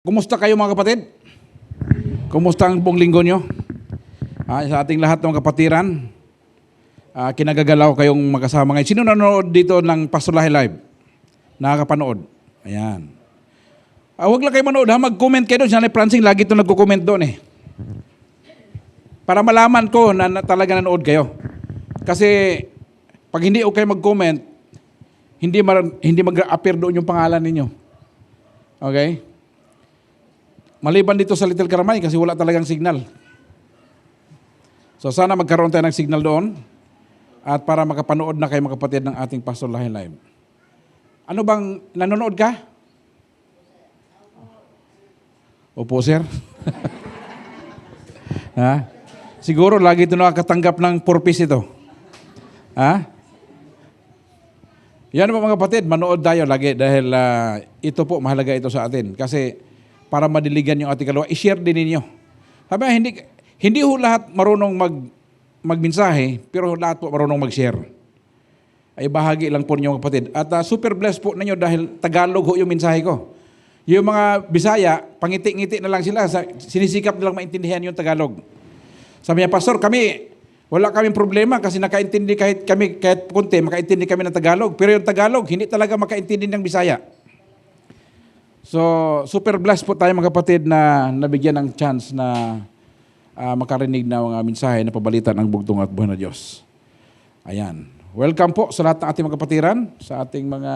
Kumusta kayo mga kapatid? Kumusta ang buong linggo nyo? Sa ating lahat ng kapatiran, kinagagalaw kayong magkasama ngayon. Sino nanonood dito ng Pastor Lahi Live? Nakakapanood? Ayan. Huwag lang kayo manood ha, mag-comment kayo doon. Si Nanay Francine, lagi ito nagko-comment doon eh. Para malaman ko na talaga nanood kayo. Kasi pag hindi okay mag-comment, hindi mag-appear doon yung pangalan ninyo. Okay? Maliban dito sa Little Karamay kasi wala talagang signal. So sana magkaroon tayo ng signal doon at para makapanood na kayo mga kapatid ng ating Pastor Lahi Live. Ano bang, nanonood ka? Opo, sir. Ha? Siguro lagi ito nakakatanggap ng purpose ito. Ha? Yan po mga kapatid, manood tayo lagi dahil ito po, mahalaga ito sa atin. Kasi para madiligan yung ating kaluluwa, i-share din ninyo. Sabi, hindi ho lahat marunong magmensahe, pero lahat po marunong mag-share. Ay bahagi lang po ninyo kapatid. At super blessed po ninyo dahil Tagalog ho yung mensahe ko. Yung mga Bisaya, pangiti-ngiti na lang sila, sinisikap nilang maintindihan yung Tagalog. Sabi niya, Pastor, wala kaming problema kasi nakaintindi kahit kunti, makaintindi kami ng Tagalog. Pero yung Tagalog, hindi talaga makaintindi ng Bisaya. So, super blessed po tayo mga kapatid na nabigyan ng chance na makarinig na mga mensahe na pabalita ng bugtong at buhay na Diyos. Ayan. Welcome po sa lahat ng ating mga kapatiran, sa ating mga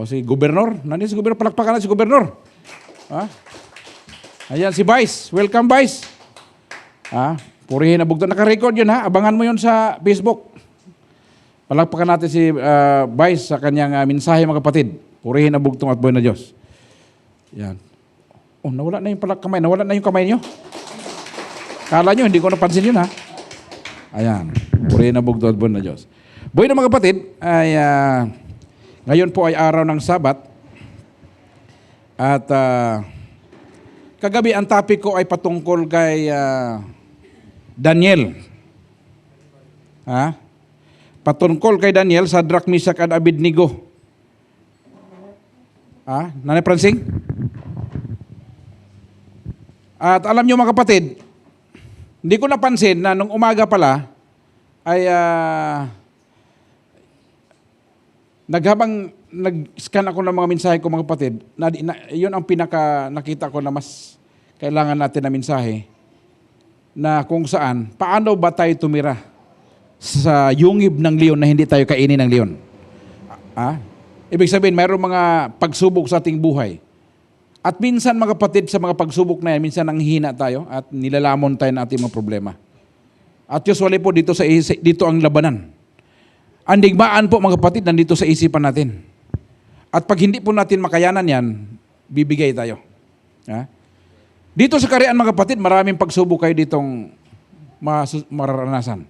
si Gobernador. Nandito si Gobernador, palakpakan na si Gobernador. Ayan si Vice. Welcome Vice. Purihin na bugtong. Naka-record yun ha. Abangan mo yun sa Facebook. Palakpakan natin si Vice sa kanyang mensahe mga kapatid. Purihin na bugtong at buhay na Diyos. Yan. Nawala na yung kamay. Nawala na yung kamay nyo. Kala nyo, hindi ko napansin yun ha. Ayan. Purihin na bugtong at buhay na Diyos. Buhay na mga kapatid, ay ngayon po ay araw ng Sabat. At kagabi ang topic ko ay patungkol kay Daniel. Patungkol kay Daniel, Shadrach, Meshach, at Abednego. Nanay Francine? At alam nyo mga kapatid, hindi ko napansin na nung umaga pala, ay habang nag-scan ako ng mga mensahe ko mga kapatid, yun ang pinaka nakita ko na mas kailangan natin na mensahe, na kung saan, paano ba tayo tumira sa yungib ng leon na hindi tayo kainin ng leon. Ibig sabihin, mayroong mga pagsubok sa ating buhay. At minsan mga kapatid, sa mga pagsubok na yan, minsan nanghihina tayo at nilalamon tayo ng ating mga problema. At usually po, dito ang labanan. Ang digmaan po mga kapatid, nandito sa isipan natin. At pag hindi po natin makayanan yan, bibigay tayo. Dito sa Karian mga kapatid, maraming pagsubok kayo ditong mararanasan.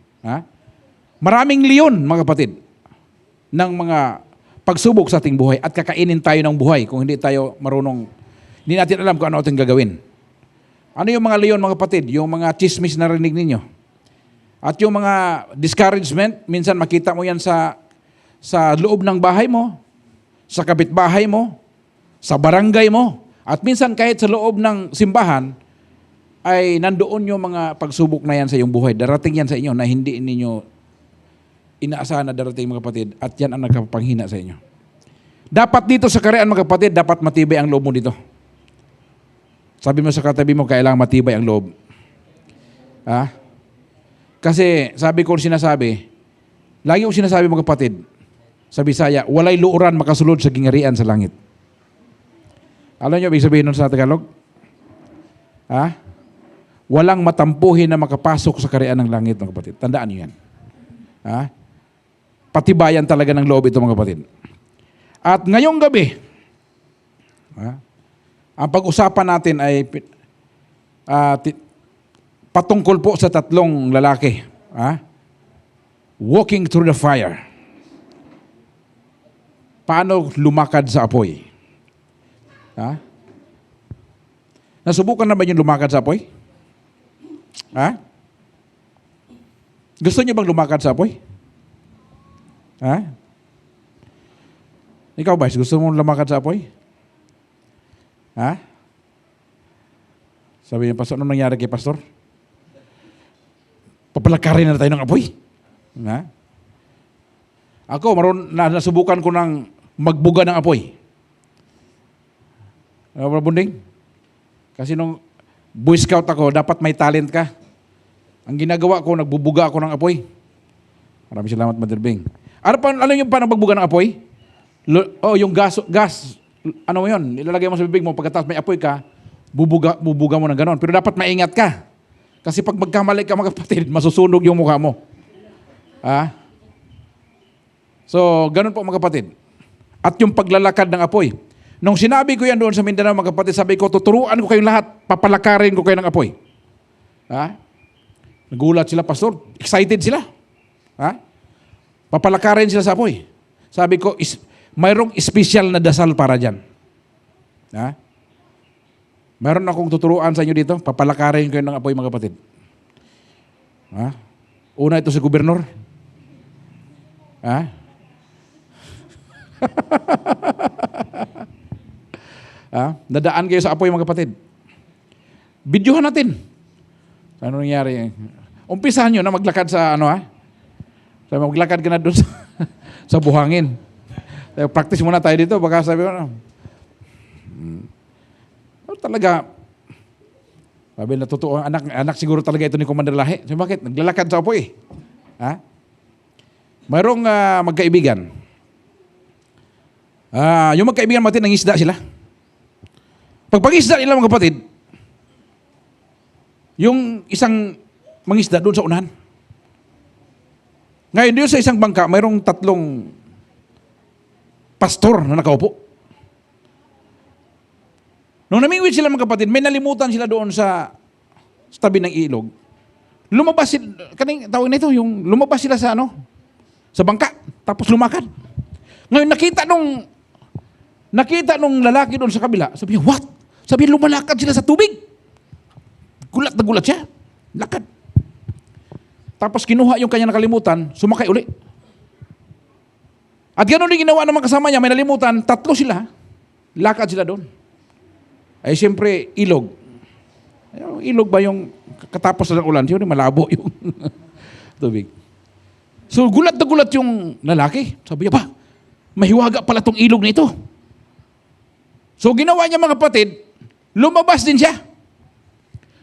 Maraming leon, mga kapatid, ng mga pagsubok sa ating buhay at kakainin tayo ng buhay kung hindi tayo marunong, hindi natin alam kung ano ating gagawin. Ano yung mga leon, mga kapatid? Yung mga chismis na rinig ninyo. At yung mga discouragement, minsan makita mo yan sa loob ng bahay mo, sa kapitbahay mo, sa barangay mo, at minsan kahit sa loob ng simbahan, ay nandoon yung mga pagsubok na yan sa iyong buhay. Darating yan sa inyo na hindi ninyo inaasahan na darating mga kapatid, at yan ang nagkapanghina sa inyo. Dapat dito sa Karian mga kapatid, dapat matibay ang loob mo dito. Sabi mo sa katabi mo, kailangan matibay ang loob. Kasi sabi ko sinasabi, lagi ko sinasabi mga kapatid, sa Bisaya, walay luuran makasulod sa gingarian sa langit. Alam niyo ibig sabihin nun sa Tagalog? Walang matampuhin na makapasok sa Karian ng langit mga kapatid. Tandaan niyo yan. Patibayan talaga ng loob ito mga kapatid. At ngayong gabi, ang pag-usapan natin ay patungkol po sa tatlong lalaki. Walking through the fire. Paano lumakad sa apoy? Nasubukan na ba yung lumakad sa apoy? Gusto niyo bang lumakad sa apoy? Ikaw ba, gusto mo lumakad sa apoy? Ha? Sabi niya, Pastor, ano nangyari kay Pastor? Papalakarin na tayo ng apoy. Ha? Ako, nasubukan ko ng magbuga ng apoy. Bunding? Kasi nung Boy Scout ako, dapat may talent ka. Ang ginagawa ko, nagbubuga ako ng apoy. Maraming salamat, Mother Bing. Alam yung paano magbuga ng apoy? Yung gas. Ano mo yun? Ilalagay mo sa bibig mo, pagkatapos may apoy ka, bubuga mo ng ganon. Pero dapat maingat ka. Kasi pag magkamali ka, mga kapatid, masusunog yung mukha mo. So, ganon po, mga kapatid. At yung paglalakad ng apoy. Nung sinabi ko yan doon sa Mindanao, mga kapatid, sabi ko, tuturuan ko kayong lahat, papalakarin ko kayo ng apoy. Nagulat sila, Pastor. Excited sila. Papalakarin sila sa apoy. Sabi ko, mayroong special na dasal para dyan. Mayroon akong tuturuan sa inyo dito, papalakarin kayo ng apoy, mga kapatid. Una, ito si gobernur. Nadaan kayo sa apoy, mga kapatid. Videohan natin. Ano nangyari? Umpisahan nyo na maglakad sa maglakad ka na doon sa buhangin. Practice muna tayo dito. Baka sabi ko, talaga, sabi na totoo, anak siguro talaga ito ni Commander Lahi. So, bakit? Naglalakad sa apoy. Mayroong magkaibigan. Yung magkaibigan natin, nangisda sila. Pagpangisda nila, mga kapatid, yung isang mangisda doon sa unahan. Ngayon, doon sa isang bangka, mayroong 3 pastor na nakaupo. Nung namingwit sila, mga kapatid, may nalimutan sila doon sa tabi ng ilog. Lumabas sila, tawag na ito, yung lumabas sila sa sa bangka, tapos lumakad. Ngayon, nakita nung lalaki doon sa kabila, sabi niya, what? Sabi niya, lumalakad sila sa tubig. Gulat na gulat siya. Lakad. Tapos kinuha yung kanya nakalimutan, sumakay uli. At gano'n din ginawa ng mga kasama niya, may nalimutan, 3 sila, lakad sila doon. Ay siyempre, ilog. Ilog ba yung katapos ng ulan? Siyempre, malabo yung tubig. So, gulat na gulat yung lalaki. Sabi niya, mahiwaga pala tong ilog na ito. So, ginawa niya, mga kapatid, lumabas din siya.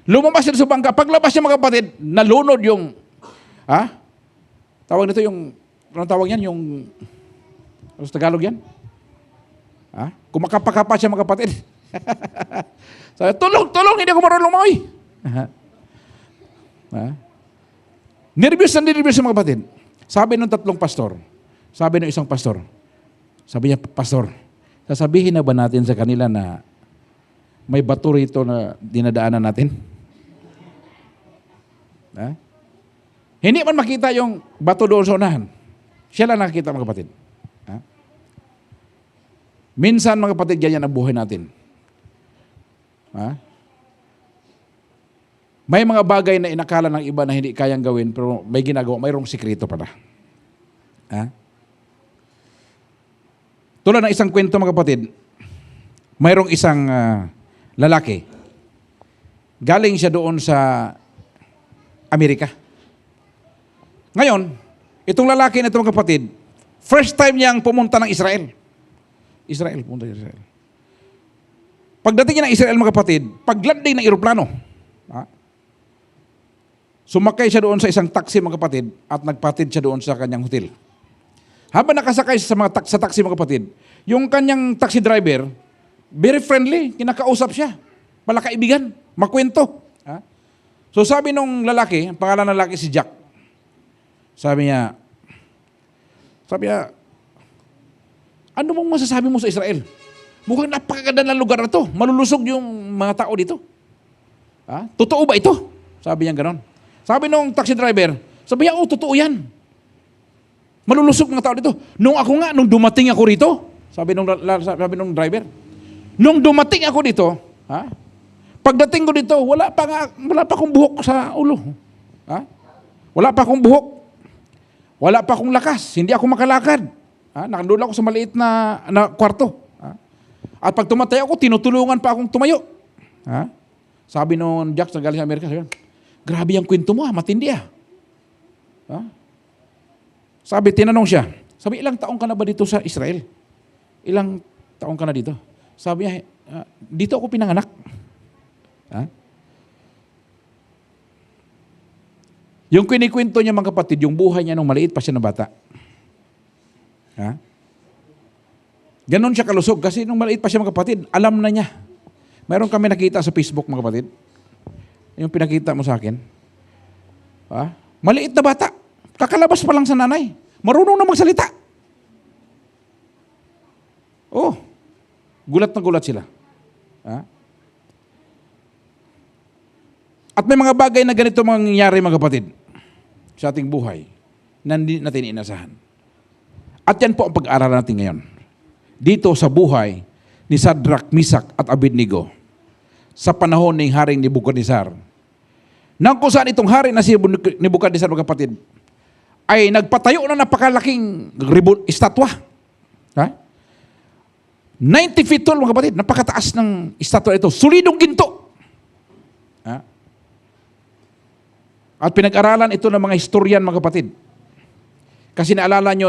Lumabas siya sa bangka. Paglabas niya, mga kapatid, nalunod yung, tawag nito yung, anong tawag yan? Yung, sa Tagalog yan? Kumakapa-kapa siya, mga kapatid. Sabi, tulong, hindi ako marunong lumangoy. Nervyos mga kapatid. Sabi ng 3 pastor, sabi ng isang pastor, sabi niya, Pastor, sasabihin na ba natin sa kanila na may bato rito na dinadaanan natin? Hindi man makita yung bato doon sa unahan. Siya lang nakikita, mga kapatid. Minsan, mga kapatid, ganyan ang buhay natin. May mga bagay na inakala ng iba na hindi kayang gawin, pero may ginagawa, mayroong sikreto pala. Tulad ng isang kwento, mga kapatid, mayroong isang lalaki. Galing siya doon sa Amerika. Ngayon, itong lalaki na ito, mga kapatid, first time niyang pumunta ng Israel. Pumunta ng Israel. Pagdating niya ng Israel, mga kapatid, paglanding ng eroplano, sumakay siya doon sa isang taxi, mga kapatid, at nagpatid siya doon sa kanyang hotel. Habang nakasakay sa sa taxi, mga kapatid, yung kanyang taxi driver, very friendly, kinakausap siya. Pala kaibigan, makwento. So sabi nung lalaki, ang pangalan ng lalaki si Jack, sabi niya, ano mong masasabi mo sa Israel? Mukhang napakaganda ng lugar na to. Malulusog yung mga tao dito. Totoo ba ito? Sabi niya gano'n. Sabi nung taxi driver, sabi niya, totoo yan. Malulusog mga tao dito. Nung dumating ako rito, sabi nung driver, nung dumating ako dito, pagdating ko dito, wala pa akong buhok sa ulo. Wala pa akong buhok. Wala pa akong lakas. Hindi ako makalakad. Nakandula ako sa maliit na kwarto. At pag tumatay ako, tinutulungan pa akong tumayo. Sabi noon Jack na galing sa Amerika, sabi, grabe yung kwento mo, matindi . Sabi, tinanong siya, sabi, ilang taong ka na ba dito sa Israel? Ilang taong ka na dito? Sabi niya, dito ako pinanganak. Yung kinikwento niya mga kapatid, yung buhay niya nung maliit pa siya na bata. Ganon siya kalusog kasi nung maliit pa siya mga kapatid, alam na niya. Mayroon kami nakita sa Facebook mga kapatid. Yung pinakita mo sa akin. Maliit na bata. Kakalabas pa lang sa nanay. Marunong na magsalita. Gulat na gulat sila. At may mga bagay na ganito mangyayari mga kapatid sa ating buhay na hindi natin inasahan. At yan po ang pag-aaralan natin ngayon. Dito sa buhay ni Shadrach, Meshach at Abednego sa panahon ng haring Nebuchadnezzar. Nang kung saan itong hari na si Nebuchadnezzar mga kapatid ay nagpatayo ng napakalaking estatwa. 90 feet tall mga kapatid, napakataas ng estatwa ito. Solidong ginto. At pinag-aralan ito ng mga historian mga kapatid. Kasi naalala nyo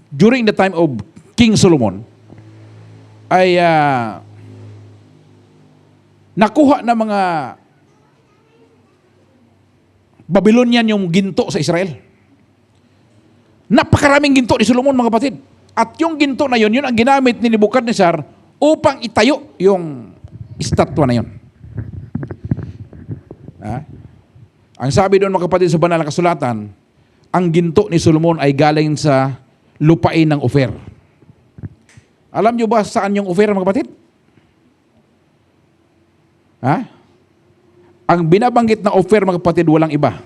during the time of King Solomon, ay nakuha na mga Babylonian yung ginto sa Israel. Napakaraming ginto ni Solomon mga kapatid. At yung ginto na yun ang ginamit ni Nebuchadnezzar upang itayo yung estatwa na yun. Ang sabi doon mga kapatid sa banal na kasulatan, ang ginto ni Solomon ay galing sa lupain ng Ophir. Alam nyo ba saan yung Ophir mga kapatid? Ang binabanggit na Ophir mga kapatid walang iba,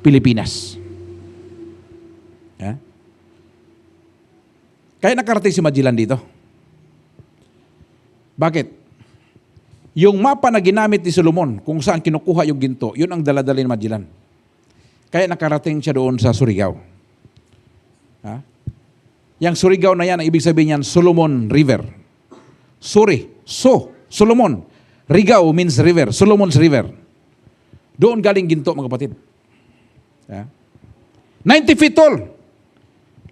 Pilipinas. Kaya nakarating si Magellan dito. Bakit? Yung mapa na ginamit ni Solomon, kung saan kinukuha yung ginto, yun ang daladala ni Magellan. Kaya nakarating siya doon sa Surigao. Yang Surigao na yan, ang ibig sabihin yan, Solomon River. Solomon. Rigao means river, Solomon's River. Doon galing ginto mga kapatid. 90 feet tall.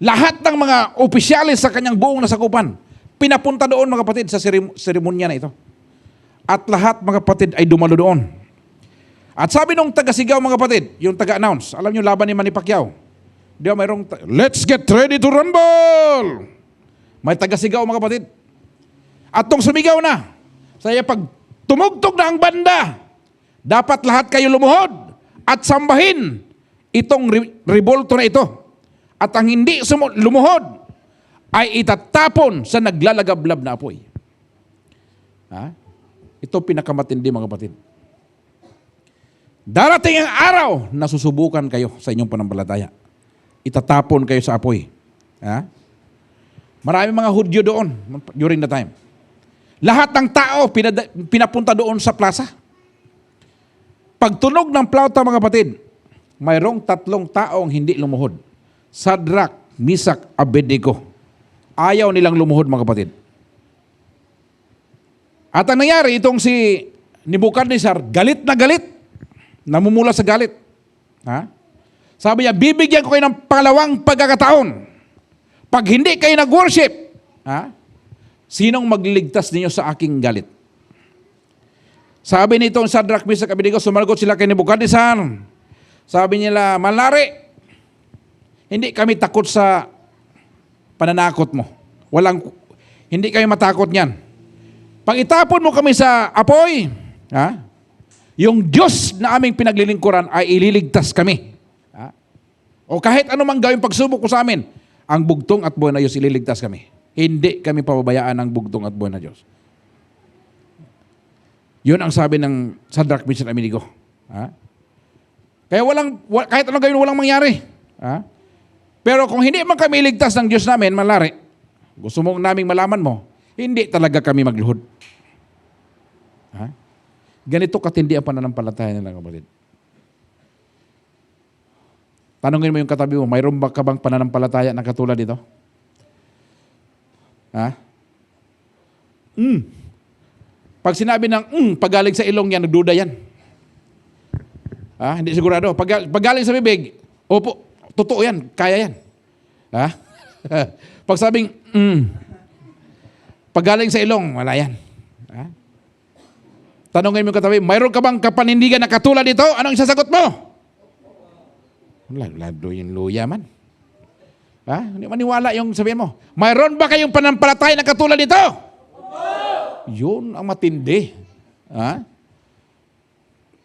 Lahat ng mga opisyalis sa kanyang buong nasakupan, pinapunta doon mga kapatid sa seremonya na ito. At lahat mga kapatid ay dumalo doon. At sabi nung taga-sigaw mga kapatid, yung taga-announce, alam nyo laban ni Manny Pacquiao, diyo mayroong, let's get ready to rumble! May taga-sigaw mga kapatid. At nung sumigaw na, saya pag tumugtog na ang banda, dapat lahat kayo lumuhod at sambahin itong revolto na ito. At ang hindi lumuhod ay itatapon sa naglalagablab na apoy. Ito pinakamatindi mga kapatid. Darating ang araw na susubukan kayo sa inyong pananampalataya. Itatapon kayo sa apoy. Maraming mga Hudyo doon during the time. Lahat ng tao pinapunta doon sa plaza. Pagtunog ng plauta mga kapatid, mayroong 3 taong hindi lumuhod. Shadrach, Meshach, Abednego. Ayaw nilang lumuhod mga kapatid. At ang nangyari, itong si Nebuchadnezzar, galit na galit. Namumula sa galit. Sabi niya, bibigyan ko kayo ng pangalawang pagkakataon. Pag hindi kayo nag-worship, sinong magliligtas ninyo sa aking galit? Sabi nitong Shadrach, Meshach, Abednego, sumagot sila kay Nebuchadnezzar. Sabi nila, malari, hindi kami takot sa pananakot mo. Hindi kami matakot niyan. Pag itapon mo kami sa apoy, yung Diyos na aming pinaglilingkuran ay ililigtas kami. O kahit anumang gawin pagsubok ko sa amin, ang bugtong at buhay na Diyos ililigtas kami. Hindi kami pababayaan ng bugtong at buhay na Diyos. Yun ang sabi ng Shadrach, Meshach, Abednego. Kaya kahit anong gawin walang mangyari. Pero kung hindi man kami iligtas ng Diyos namin, malari, gusto mo naming malaman mo, hindi talaga kami magluhod. Ganito katindi ang pananampalataya nila kapatid. Tanungin mo yung katabi mo, mayroon ba ka bang pananampalataya na katulad dito? Ha? Pag sinabi ng pagaling sa ilong yan, nagduda yan. Hindi sigurado. Pagaling sa bibig, opo, totoo yan, kaya yan. Ha? Pag sabing, pagaling sa ilong, wala yan. Ha? Tanongin mo katabi, mayroon ka bang kapanindigan na katulad dito? Anong isasagot mo? Lado yung luya man. Hindi maniwala yung sabihin mo. Mayroon ba kayong panampalataya na katulad dito? Yun ang matindi.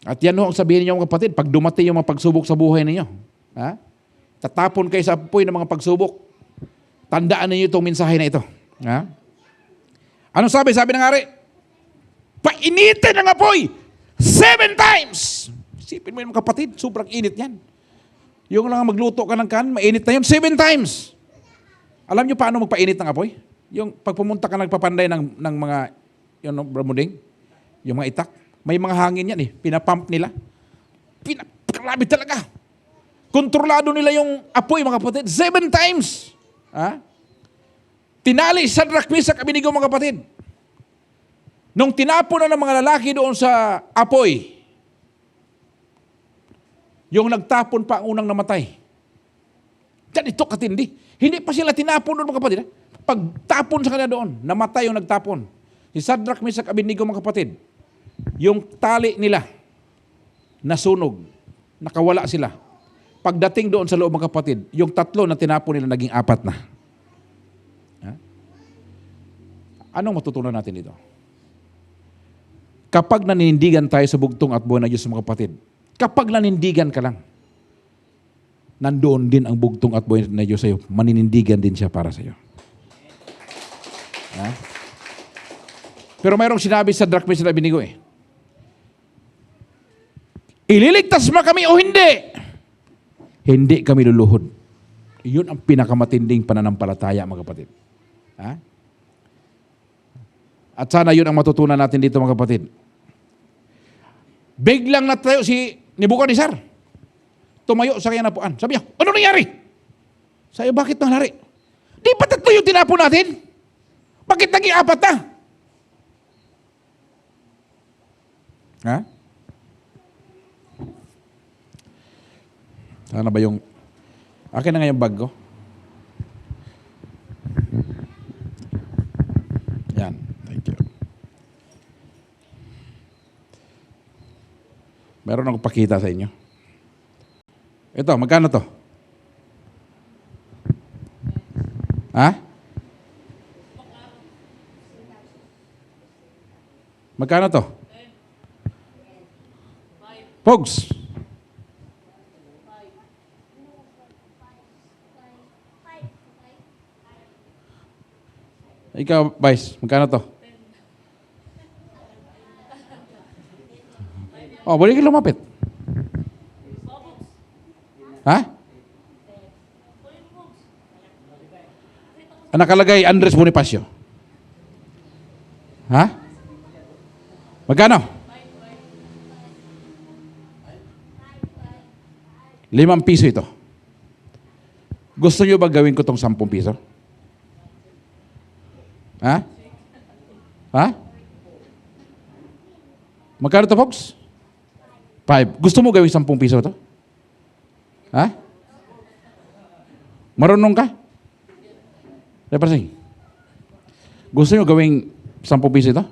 At yan ang sabihin niyo mga kapatid, pag dumating yung mga pagsubok sa buhay ninyo, tatapon kayo sa apoy ng mga pagsubok. Tandaan niyo itong mensahe na ito. Anong sabi? Sabi ng hari, painitin ng apoy 7 times. Isipin mo yung mga kapatid, sobrang init yan. Yung lang magluto ka ng kan, mainit na yun 7 times. Alam niyo paano magpainit ng apoy? Yung pag pumunta ka nagpapanday ng mga yung bramuding, yung mga itak, may mga hangin yan pinapump nila. Grabe talaga. Kontrolado nila yung apoy mga kapatid 7 times. Tinali Shadrach, Meshach, Abednego mga kapatid. Nung tinapon na ng mga lalaki doon sa apoy, yung nagtapon pa ang unang namatay. Diyan ito katindi. Hindi pa sila tinapon doon mga kapatid. Pagtapon sa kanila doon, namatay yung nagtapon. Si Shadrach, Meshach, Abednego mga kapatid, yung tali nila, nasunog, nakawala sila. Pagdating doon sa loob mga kapatid, yung 3 na tinapon nila naging 4 na. Anong matutunan natin dito? Kapag nanindigan tayo sa bugtong at buhay na Diyos mga kapatid, kapag nanindigan ka lang, nandoon din ang bugtong at buhay na Diyos sa iyo. Maninindigan din siya para sa iyo. Pero mayroong sinabi sa Shadrach, Meshach, Abednego ililigtas mo kami o hindi? Hindi kami luluhod. Iyon ang pinakamatinding pananampalataya mga kapatid. At sana yun ang matutunan natin dito mga kapatid. Biglang natayo si Nebuchadnezzar. Tumayo sa kanyang napuan. Sabi niya, ano nangyari? Sabi, bakit nangyari? Di ba 3 yung tinapon natin? Bakit naging 4 na? Sana ba yung... Akin na nga yung bag ko. Yan. Thank you. Meron akong pakita sa inyo. Ito, magkano to? Magkano to? Pogs. Ikaw, Vice, magkano to? Boleh ka lumapit. Nakalagay Andres Bonifacio. Magkano? 5 piso ito. Gusto nyo ba gawin ko tong 10 piso? Magkano to, folks? 5. Gusto mo gawin 10 piso to? Marunong ka? Repressing. Gusto nyo gawing 10 piso ito?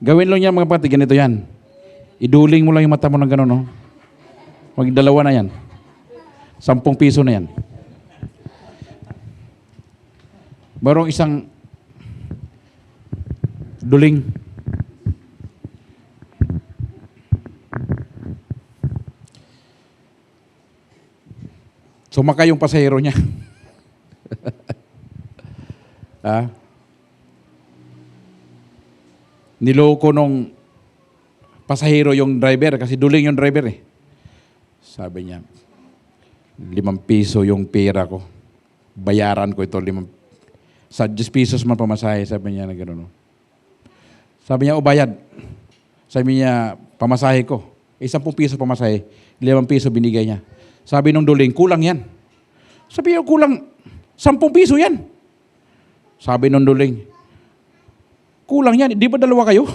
Gawin lang yan mga kapatid, ganito yan. Iduling mo lang yung mata mo ng gano'n, no? Magdalawa na yan. 10 piso na yan. Barong isang duling. Sumakay yung pasahero niya. Niloko nung pasahero yung driver kasi duling yung driver Sabi niya, 5 piso yung pera ko. Bayaran ko ito 5 sa 10 pesos man pamasahe, sabi niya na gano'n. Sabi niya, bayad. Sabi niya, pamasahe ko. 10 piso pamasahe, 5 piso binigay niya. Sabi nung duling, kulang yan. Sabi niya, kulang 10 piso yan. Sabi nung duling, kulang yan, di ba dalawa kayo?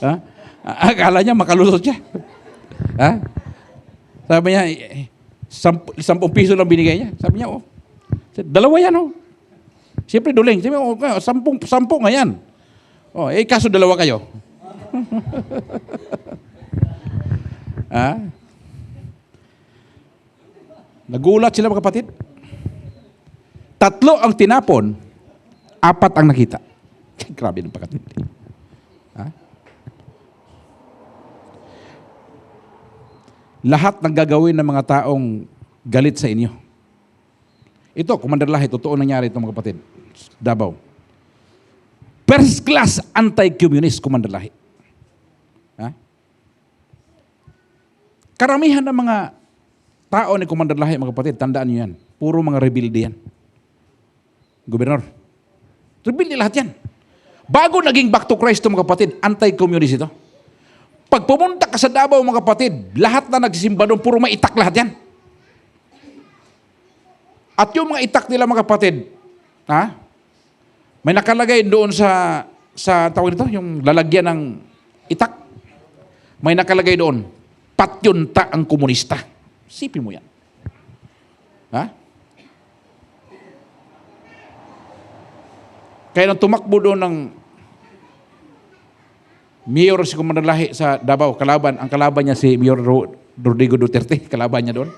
Ha? Akala niya makalusot siya. Ha? Sabi niya, 10 piso lang binigay niya. Sabi niya, dalawa yan, Siyempre duling. Sabi niya, 10 nga yan. Kaso dalawa kayo. Ha? Nagulat sila mga kapatid. 3 ang tinapon, 4 ang nakita. Grabe ng pagkatindi. Ha? Lahat ng gagawin ng mga taong galit sa inyo. Ito, Commander Lahi, totoo nangyari ito mga kapatid. Davao. First class anti-communist, Commander Lahi. Ha? Karamihan ng mga tao ni Commander Lahi, mga kapatid, tandaan nyo yan. Puro mga rebelde yan. Gobernador. Rebelde lahat yan. Bago naging back to Christ mga kapatid, anti-communist ito. Pag pumunta ka sa Davao mga kapatid, lahat na nagsisimba doon, puro maitak lahat yan. At yung mga itak nila mga kapatid, may nakalagay doon sa tawag nito, yung lalagyan ng itak. May nakalagay doon, patyunta ang komunista. Sipin mo yan. Ha? Kaya nang tumakbo doon ng mayor si Commander Lahi sa Davao, ang kalaban niya si Mayor Rodrigo Duterte, kalaban niya doon.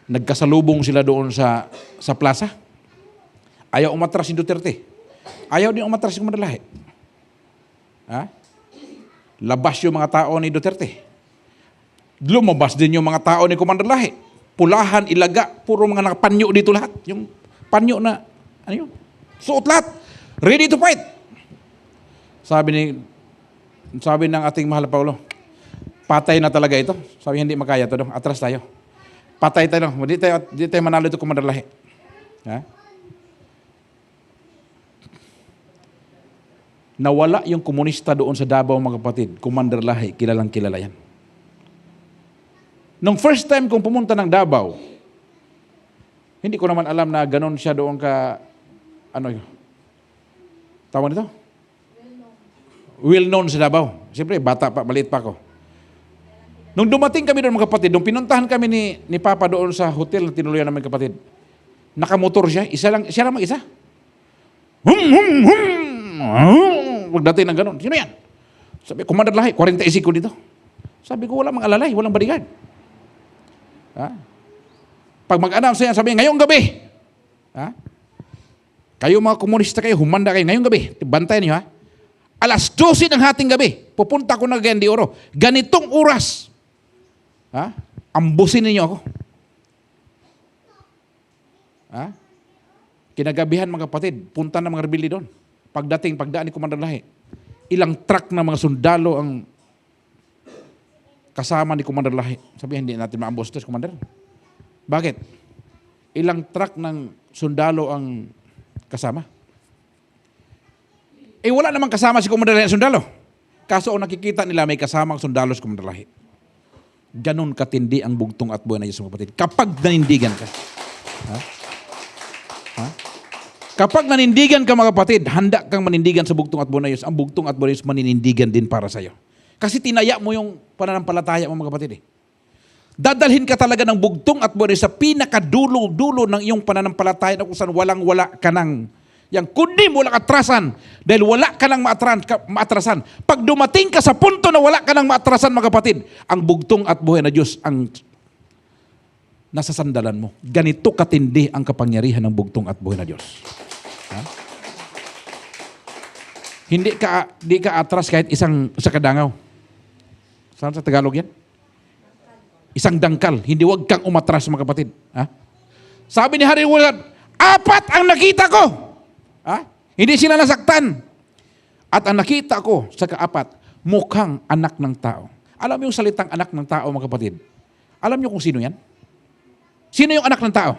Nagkasalubong sila doon sa plaza. Ayaw umatras si Duterte. Ayaw din umatras si Commander Lahi. Ha? Labas yung mga tao ni Duterte. Lumabas din yung mga tao ni Commander Lahi. Pulahan, ilaga, puro mga nakapanyo dito lahat. Yung panyo na, suot lahat. Ready to fight. Sabi ng ating mahal na Paulo, patay na talaga ito. Sabi, hindi makaya ito. Atras tayo. Patay tayo. Di tayo manalo ito, Commander Lahi. Ha? Nawala yung komunista doon sa Davao, mga kapatid. Commander Lahi, kilalang kilala yan. Nung first time kong pumunta ng Davao, hindi ko naman alam na ganon siya doon ka, tawag nito? Well known sa Davao. Siyempre, bata pa, maliit pa ako. Nung dumating kami doon mga kapatid, nung pinuntahan kami ni Papa doon sa hotel na tinuluyan namin kapatid, nakamotor siya, siya lang mag-isa. Pagdating ng ganon, sino yan? Sabi, Commander Lahi, 45 dito. Sabi ko, wala mang alalay, walang bodyguard. Ha? Pag mag-announce yan, sabi, ngayong gabi. Ha? Kayo mga komunista kayo, humanda kayo, ngayong gabi. Bantayan niyo ha. Alas 12 ng hating gabi, pupunta ko na Cagayan de Oro. Ganitong oras. Ha? Ambusin ninyo ako. Ha? Kinagabihan mga kapatid, punta ng mga rebelde doon. Pagdaan ni Commander Lahi, ilang truck na mga sundalo ang kasama ni Commander Lahi. Sabi, hindi natin maambos ito, Commander. Bakit? Ilang truck ng sundalo ang kasama? Wala namang kasama si Commander Lahi sundalo. Kaso ang nakikita nila may kasamang sundalo si Commander Lahi. Ganon katindi ang bugtong at buhay na Diyos, mga kapatid. Kapag nanindigan ka. Ha? Ha? Kapag nanindigan ka mga kapatid, handa kang manindigan sa bugtong at buhay na Diyos. Ang bugtong at buhay na Diyos maninindigan din para sa iyo. Kasi tinaya mo yung pananampalataya mo mga kapatid. Dadalhin ka talaga ng bugtong at buhay sa pinakadulo-dulo ng iyong pananampalataya na kung saan walang-wala ka nang yang kundi mo wala atrasan dahil wala ka nang maatrasan. Pag dumating ka sa punto na wala ka nang maatrasan mga kapatid, ang bugtong at buhay na Diyos ang nasa sandalan mo. Ganito katindi ang kapangyarihan ng bugtong at buhay na Diyos. Ha? Hindi ka atras kahit isang kadangaw. Saan sa Tagalog yan? Isang dangkal. Hindi, wag kang umatras mga kapatid. Ha? Sabi ni Harry Willard, 4 ang nakita ko. Ha? Hindi sila nasaktan. At ang nakita ko sa ka-4, mukhang anak ng tao. Alam mo yung salitang anak ng tao mga kapatid? Alam niyo kung sino yan? Sino yung anak ng tao?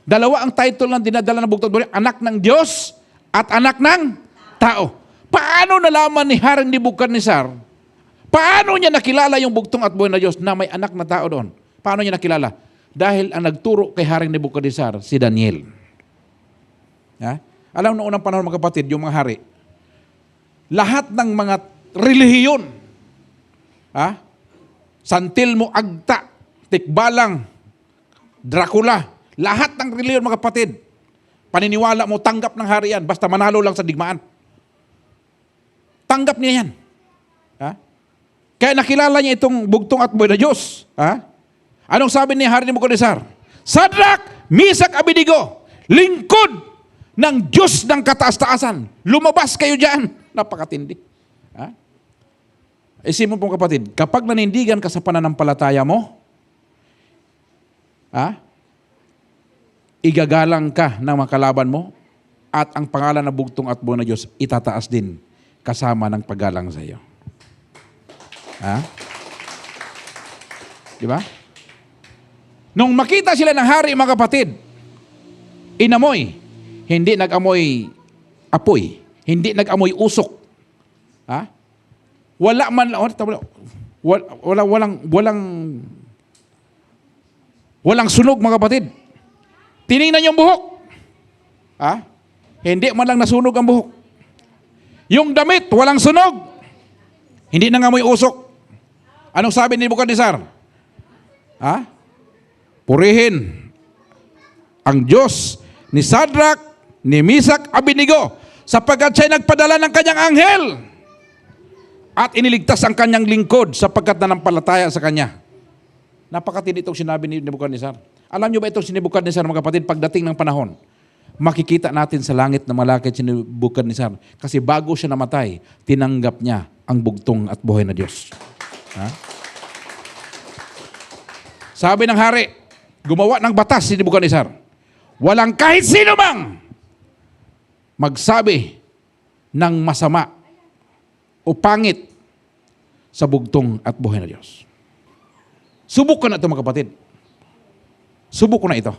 Dalawa ang title ng dinadala ng bugtong at anak ng Diyos at anak ng tao. Paano nalaman ni Haring Nebuchadnezzar? Paano niya nakilala yung bugtong at buhay na Diyos na may anak na tao doon? Paano niya nakilala? Dahil ang nagturo kay Haring Nebuchadnezzar, si Daniel. Ha? Alam mo, noong unang panahon mga kapatid, yung mga hari, lahat ng mga relihiyon, ha? Santil mo, Agta, Tikbalang, Dracula, lahat ng relihiyon mga kapatid, paniniwala mo, tanggap ng hari yan, basta manalo lang sa digmaan. Tanggap niya yan. Ha? Kaya nakilala niya itong bugtong at buhay na Diyos. Ha? Anong sabi ni Hari Nebuchadnezzar? Sadrak, Misak, Abednego, lingkod ng Diyos ng kataas-taasan. Lumabas kayo dyan. Napakatindi. Ha? Isipin mo pong kapatid, kapag nanindigan ka sa pananampalataya mo, ha? Igagalang ka ng mga kalaban mo at ang pangalan na bugtong at buhay na Diyos itataas din kasama ng paggalang sa iyo. Ha? Di ba? Nung makita sila ng hari, mga kapatid, inamoy, hindi nag-amoy apoy, hindi nag-amoy usok. Ha? Walang sunog, mga kapatid. Tiningnan yung buhok. Ha? Hindi man lang nasunog ang buhok. Yung damit, walang sunog. Hindi nangamoy usok. Anong sabi ni Nebuchadnezzar? Ha? Purihin ang Diyos ni Sadrak, ni Misak, Abednego, sapagkat siya'y nagpadala ng kanyang anghel at iniligtas ang kanyang lingkod sapagkat nanampalataya sa kanya. Napakatindi itong sinabi ni Nebuchadnezzar. Alam niyo ba itong si Nebuchadnezzar, mga kapatid, pagdating ng panahon, makikita natin sa langit na malakit si Nebuchadnezzar kasi bago siya namatay, tinanggap niya ang bugtong at buhay na Diyos. Ha? Sabi ng hari, gumawa ng batas si Nebuchadnezzar. Walang kahit sino mang magsabi ng masama o pangit sa bugtong at buhay na Diyos. Subok ko na ito, mga kapatid. Subok ko na ito.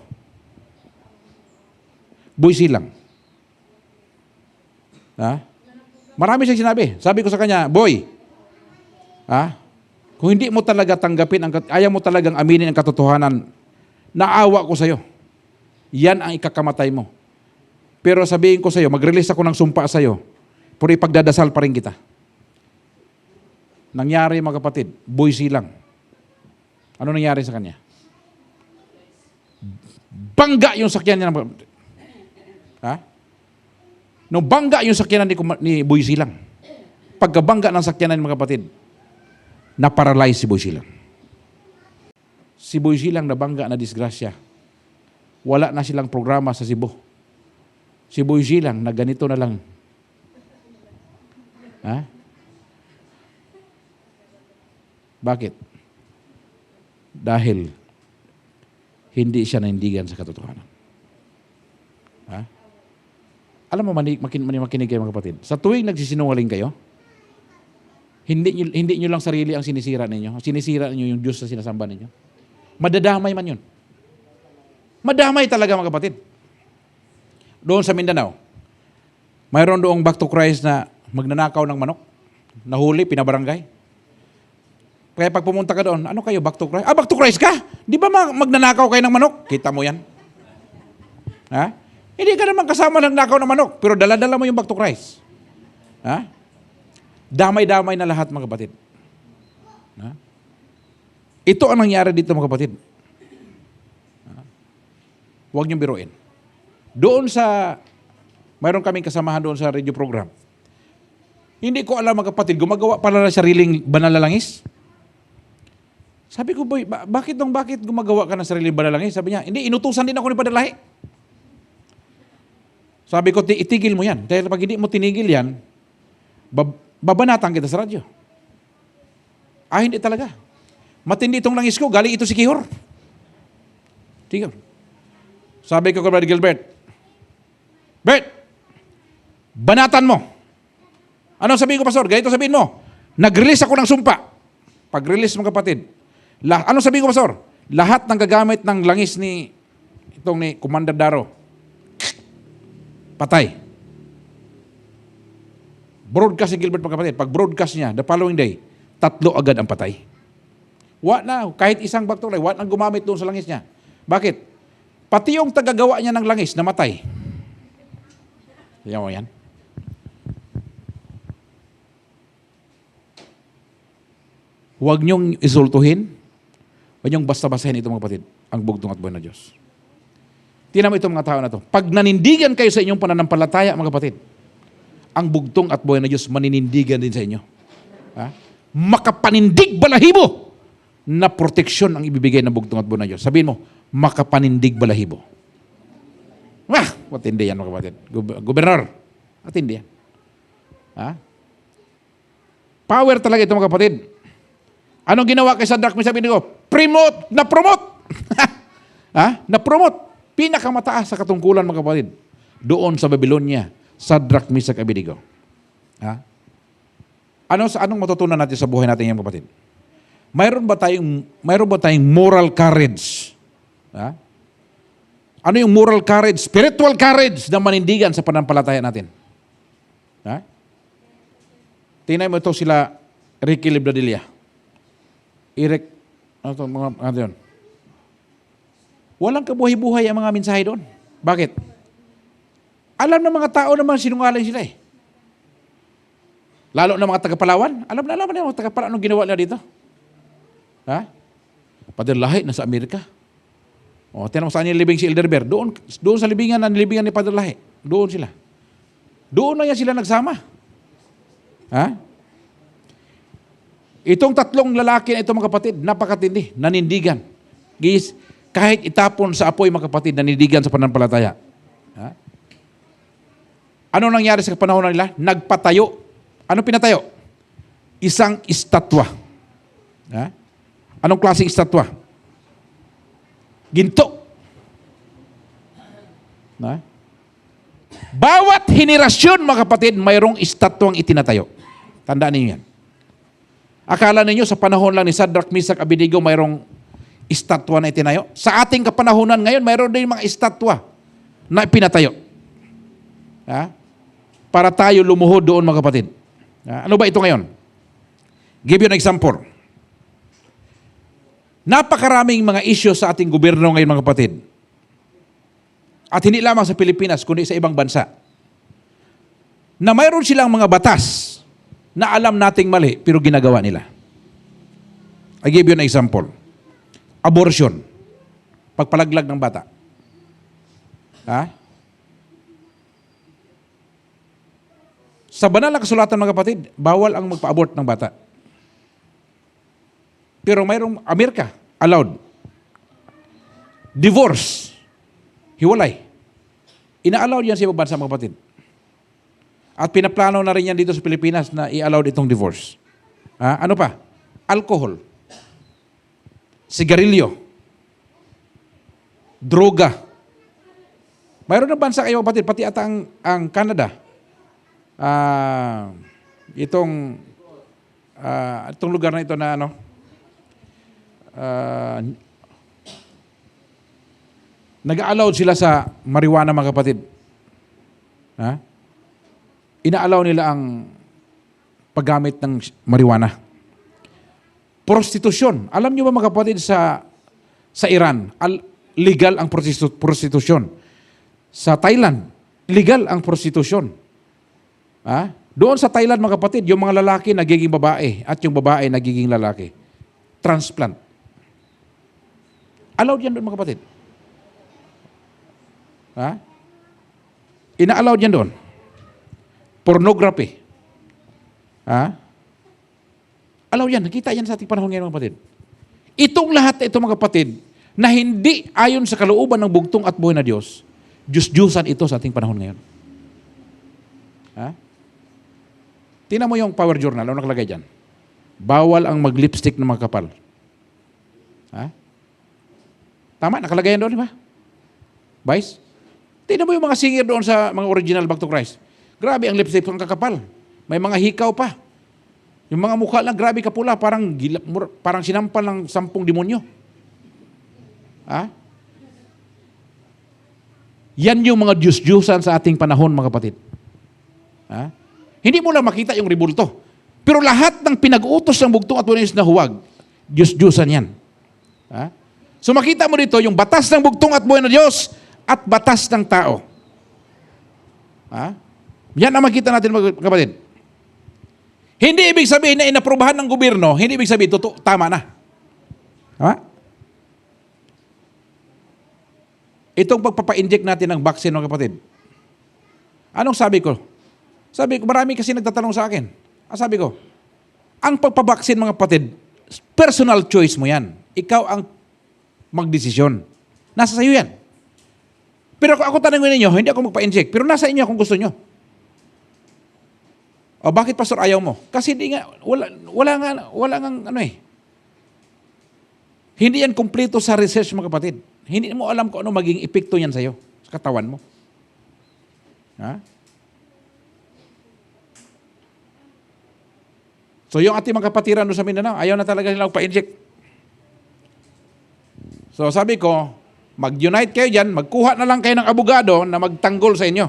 Buhay silang. Ha? Marami siyang sinabi. Sabi ko sa kanya, boy, ha? Kung hindi mo talaga tanggapin, ayaw mo talagang aminin ang katotohanan, naawa ko sa iyo. Yan ang ikakamatay mo. Pero sabihin ko sa iyo, mag-release ako ng sumpa sa iyo, pero ipagdadasal pa rin kita. Nangyari, mga kapatid, buhay silang. Ano nangyari sa kanya? Bangga yung sakyan niya. Ha? Nung bangga yung sakyanan ni Boy Silang, pagkabangga ng sakyanan ng mga kapatid, na-paralyze si Boy Silang. Si Boy Silang nabangga na disgrasya. Wala na silang programa sa Cebu. Si Boy Silang na ganito na lang. Ha? Bakit? Dahil hindi siya naindigan sa katotohanan. Ha? Alam mo, makinig kayo, mga kapatid. Sa tuwing nagsisinungaling kayo, hindi nyo lang sarili ang sinisira ninyo. Sinisira ninyo yung Diyos na sinasamba ninyo. Madadamay man yun. Madamay talaga, mga kapatid. Doon sa Mindanao, mayroon doong back to Christ na magnanakaw ng manok. Nahuli, pinabarangay. Kaya pag pumunta ka doon, ano kayo, back to Christ? Back to Christ ka? Di ba magnanakaw kayo ng manok? Kita mo yan. Ha? Hindi ka naman kasama ng nakaw ng manok, pero dala-dala mo yung back to Christ. Ha? Damay-damay na lahat, mga kapatid. Ha? Ito ang nangyari dito, mga kapatid. Huwag niyong biruin. Doon sa, mayroon kaming kasamahan doon sa radio program. Hindi ko alam, mga kapatid, gumagawa pala ng sariling banal na langis. Sabi ko, boy, bakit gumagawa ka ng sariling banal na langis? Sabi niya, hindi, inutusan din ako ni Padre Lahi. Sabi ko, itigil mo yan. Dahil pag hindi mo tinigil yan, babanatan kita sa radyo. Hindi talaga. Matindi itong langis ko, galing ito si Kihor. Tigil. Sabi ko kay Brother Gilbert, Bert, banatan mo. Ano sabihin ko, Pastor? Ganito sabihin mo. Nag-release ako ng sumpa. Pag-release mga kapatid. Ano sabihin ko, Pastor? Lahat ng gagamit ng langis ni Commander Daro, patay. Broadcast si Gilbert, mga kapatid. Pag broadcast niya, the following day, 3 agad ang patay. Kahit isang baktulay, nang gumamit doon sa langis niya. Bakit? Pati yung tagagawa niya ng langis, namatay. Tingnan mo yan. Huwag niyong isultuhin, huwag niyong basta-basahin ito mga kapatid, ang bugtong at buhay na Diyos. Tingnan mo itong mga tao na to. Pag nanindigan kayo sa inyong pananampalataya mga kapatid, ang bugtong at buhay na Diyos maninindigan din sa inyo. Ha? Makapanindig balahibo na proteksyon ang ibibigay ng bugtong at buhay na Diyos. Sabihin mo, makapanindig balahibo. Matindi yan mga kapatid. Gobernador, matindi yan. Ha? Power talaga ito mga kapatid. Anong ginawa kay Sadrach, Mesach, Abednego? Na-promote. Ha? Na-promote. Pinakamataas sa katungkulan mga kapatid. Doon sa Babylonia, Sadrach, Mesach, Abednego. Ha? Anong matutunan natin sa buhay natin yan mga kapatid? Mayroon ba tayong moral courage? Ha? Ano yung moral courage? Spiritual courage na manindigan sa pananampalataya natin. Ha? Tingnan mo ito sila Ricky Libradilla. Eric, ano yun? Walang kabuhay-buhay ang mga mensahe doon. Bakit? Alam ng mga tao naman sinungaling sila eh. Lalo na mga taga-Palawan. Alam na yung mga taga-Palawan anong ginawa nila dito. Ha? Padre Lahi, nasa Amerika. O, tinan mo saan yung libing si Elderber. Doon sa libingan ni Padre Lahi. Doon sila. Doon na yan sila nagsama. Ha? Itong tatlong lalaki na ito mga kapatid, napakatindi, nanindigan. Kahit itapon sa apoy mga kapatid, nanindigan sa pananampalataya. Ha? Ano nangyari sa panahon nila? Nagpatayo. Ano pinatayo? Isang estatwa. Ha? Anong klaseng estatwa? Ginto. Ha? Bawat henerasyon mga kapatid, mayroong estatwang itinatayo. Tandaan niyo yan. Akala ninyo sa panahon lang ni Sadrach, Mesach, Abednego mayroong estatwa na itinayo? Sa ating kapanahonan ngayon, mayroon din mga estatwa na pinatayo. Ha? Para tayo lumuhod doon mga kapatid. Ha? Ano ba ito ngayon? Give you an example. Napakaraming mga issues sa ating gobyerno ngayon mga kapatid. At hindi lamang sa Pilipinas, kundi sa ibang bansa. Na mayroon silang mga batas na alam nating mali, pero ginagawa nila. I give you an example. Abortion. Pagpalaglag ng bata. Ha? Sa banal na kasulatan mga kapatid, bawal ang magpa-abort ng bata. Pero mayroong Amerika, allowed. Divorce. Hiwalay. Ina-allow yan sa ibang bansa mga kapatid. At pinaplano na rin yan dito sa Pilipinas na i-allow itong divorce. Ano pa? Alcohol. Sigarilyo. Droga. Mayroon na bansa kayo kapatid, pati ata ang Canada. Itong lugar na ito na nag-allow sila sa marijuana mga kapatid. Ha? Ina-allow nila ang paggamit ng marijuana. Prostitusyon. Alam niyo ba mga kapatid sa Iran, legal ang prostitusyon. Sa Thailand, legal ang prostitusyon. Ha? Doon sa Thailand mga kapatid, yung mga lalaki nagiging babae at yung babae nagiging lalaki. Transplant. Allowed yan doon mga kapatid. Ha? Ina-allowed yan doon. Pornography. Ha? Alaw yan, nakita yan sa ating panahon ngayon mga kapatid. Itong lahat na ito mga kapatid, na hindi ayon sa kalooban ng bugtong at buhay na Diyos, Diyos-Diyusan ito sa ating panahon ngayon. Ha? Tingnan mo yung Power Journal, ano nakalagay dyan? Bawal ang mag-lipstick ng mga kapal. Ha? Tama, nakalagay yan doon, di ba? Vice? Tingnan mo yung mga singer doon sa mga original Back to Christ. Grabe ang lipstick ang kakapal. May mga hikaw pa. Yung mga mukha lang, grabe kapula, parang sinampal ng 10 demonyo. Ha? Yan yung mga Diyos-Diyusan sa ating panahon, mga kapatid. Ha? Hindi mo lang makita yung ribulto. Pero lahat ng pinag-utos ng bugtong at buhay na huwag, Diyos-Diyusan yan. Ha? So makita mo dito yung batas ng bugtong at buhay na Diyos at batas ng tao. Ha? Yan ang makita natin mga kapatid. Hindi ibig sabihin na inaprubahan ng gobyerno, hindi ibig sabihin tama na. Ha? Itong pagpapa-inject natin ng vaccine mga kapatid. Anong sabi ko? Sabi ko, marami kasi nagtatanong sa akin. Sabi ko, ang pagpabaksin mga kapatid, personal choice mo yan. Ikaw ang magdesisyon. Nasa sayo yan. Pero kung ako tanongin ninyo, hindi ako magpa-inject. Pero nasa inyo kung gusto nyo. O bakit pastor ayaw mo? Kasi hindi nga, wala nga ano eh. Hindi yan kumpleto sa research mga kapatid. Hindi mo alam kung ano maging epekto yan sa'yo, sa katawan mo. Ha? So yung ating mga kapatiran doon sa Mindanao, ayaw na talaga nila magpa-inject. So sabi ko, mag-unite kayo dyan, magkuha na lang kayo ng abogado na magtanggol sa inyo.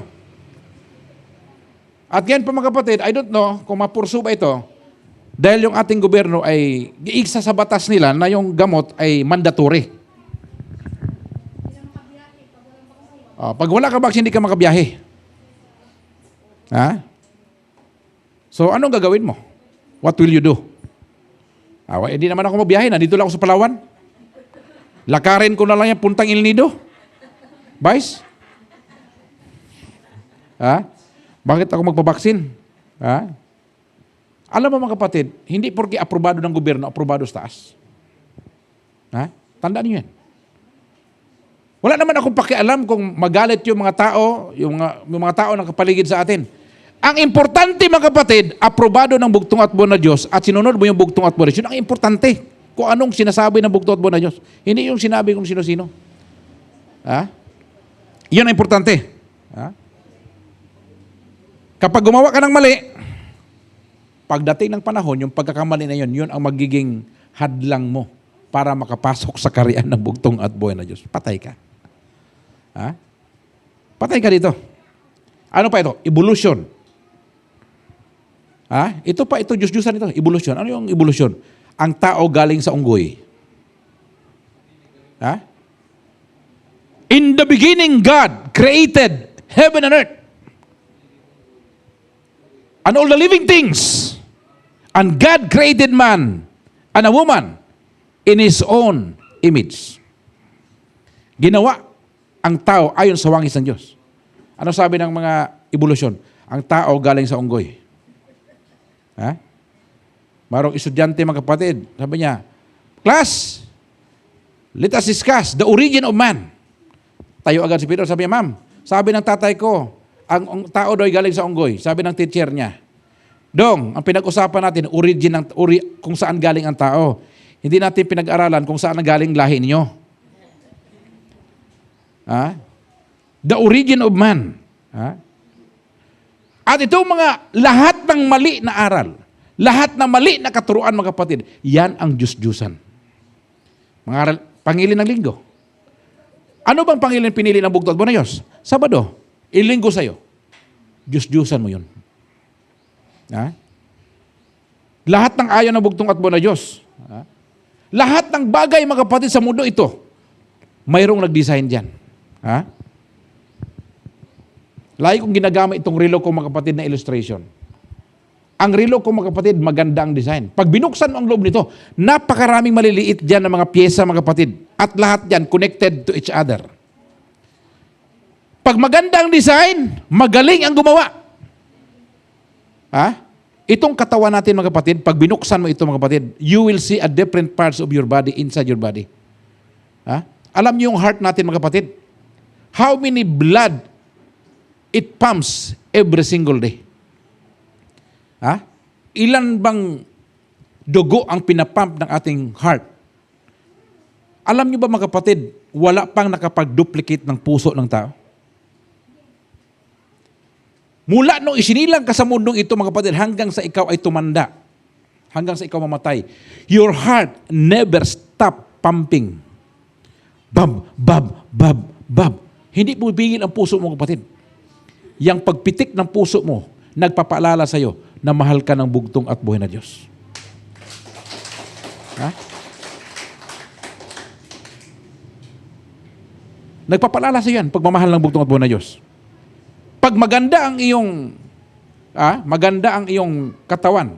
At yan pa mga kapatid, I don't know kung mapursu ba ito, dahil yung ating gobyerno ay giigsa sa batas nila na yung gamot ay mandatory. Pag wala ka vaccine, hindi ka makabiyahe. Ha? So anong gagawin mo? What will you do? Hindi naman ako mabiyahe, nandito lang ako sa Palawan. Lakarin ko na lang yan, puntang El Nido. Vice? Ha? Bakit ako magpabaksin? Ha? Alam mo mga kapatid, hindi porke aprobado ng gobyerno, aprobado sa taas. Ha? Tandaan niyo yan. Wala naman akong pakialam kung magalit yung mga tao, yung mga tao na kapaligid sa atin. Ang importante mga kapatid, aprobado ng bugtong at buwan na Diyos at sinunod mo yung bugtong at buwan na Diyos. Yun ang importante. Kung anong sinasabi ng bugtong at buwan na Diyos. Hindi yung sinabi kung sino-sino. Ha? Yan ang importante. Ha? Kapag gumawa ka ng mali, pagdating ng panahon, yung pagkakamali na yun ang magiging hadlang mo para makapasok sa kariyan ng bugtong at buwan na Diyos. Patay ka. Ha? Patay ka dito. Ano pa ito? Evolution. Ha? Ito Diyos-Diyosan ito. Evolution. Ano yung evolution? Ang tao galing sa unggoy. Ha? In the beginning, God created heaven and earth. And all the living things. And God created man and a woman in His own image. Ginawa ang tao ayon sa wangis ng Diyos. Ano sabi ng mga evolution? Ang tao galing sa unggoy. Ha? Marong estudyante mga kapatid, sabi niya, class, let us discuss the origin of man. Tayo agad si Pedro, sabi niya, ma'am, sabi ng tatay ko, ang tao daw ay galing sa unggoy. Sabi ng teacher niya, Dong, ang pinag-usapan natin, kung saan galing ang tao. Hindi natin pinag-aralan kung saan galing lahi ninyo. Ha? The origin of man. Ha? At itong mga lahat ng mali na aral, lahat ng mali na katuruan mga kapatid, yan ang Diyos-Diyusan. Mga aral, pangilin ng linggo. Ano bang pangilin pinili ng bugtong at buwan na Diyos? Sabado, ilinggo sa'yo. Diyos-Diyusan mo yun. Ha? Lahat ng ayaw ng bugtong at buwan na Diyos. Ha? Lahat ng bagay mga kapatid sa mundo ito, mayroong nag-design dyan. Ha? Lagi kong ginagamit itong relo ko mga kapatid na illustration. Ang relo ko mga kapatid, maganda ang design. Pag binuksan mo ang loob nito, napakaraming maliliit dyan ng mga pyesa mga kapatid. At lahat dyan connected to each other. Pag maganda ang design, magaling ang gumawa. Ha? Itong katawan natin mga kapatid, pag binuksan mo ito mga kapatid, you will see a different parts of your body inside your body. Ha? Alam niyo yung heart natin mga kapatid? How many blood it pumps every single day? Ha? Ilan bang dugo ang pinapump ng ating heart? Alam niyo ba mga kapatid, wala pang nakapag-duplicate ng puso ng tao? Mula nung isinilang ka sa mundong ito mga kapatid, hanggang sa ikaw ay tumanda, hanggang sa ikaw mamatay, your heart never stop pumping. Bab, bab, bab, bab. Hindi pumipigil ang puso mo kapatid. Yang pagpitik ng puso mo, nagpapaalala sa iyo na mahal ka ng bugtong at buhay na Diyos. Ha? Nagpapalala sa yan, pagmamahal ng bugtong at buhay na Diyos. Pag maganda ang iyong katawan,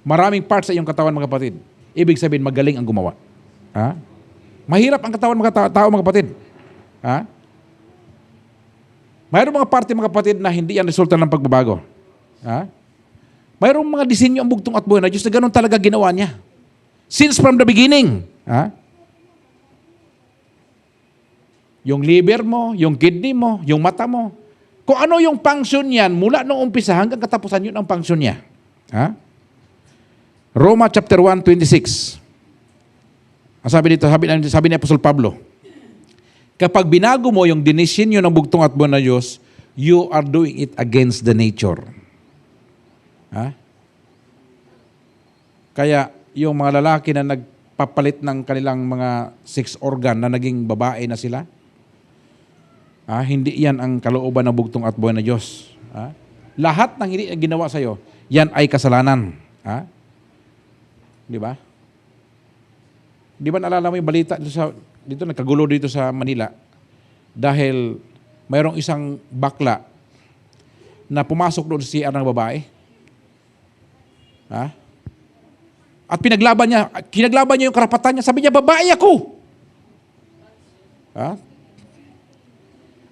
maraming parts sa iyong katawan, mga kapatid, ibig sabihin magaling ang gumawa. Ha? Mahirap ang katawan mga tao, mga kapatid. Ha? Mayroong mga parte, mga kapatid, na hindi yan resulta ng pagbabago. Ha? Mayroong mga disenyo ang bugtong at buhay na Diyos na ganun talaga ginawa niya. Since from the beginning. Ha? Yung liver mo, yung kidney mo, yung mata mo. Kung ano yung function niyan, mula nung umpisa hanggang katapusan, yun ang function niya. Ha? Roma chapter 1:26. Ang sabi ni Apostol Pablo, kapag binago mo yung dinisenyo ng bugtong at buhay na Diyos, you are doing it against the nature. Ha? Kaya yung mga lalaki na nagpapalit ng kanilang mga sex organ na naging babae na sila, hindi yan ang kalooban ng bugtong at buhay na Diyos. Lahat ng hindi ginawa sa'yo, yan ay kasalanan. Di ba? Di ba naalala mo yung balita dito nagkagulo dito sa Manila dahil mayroong isang bakla na pumasok doon sa CR ng babae. At kinaglaban niya yung karapatan niya. Sabi niya, babae ako.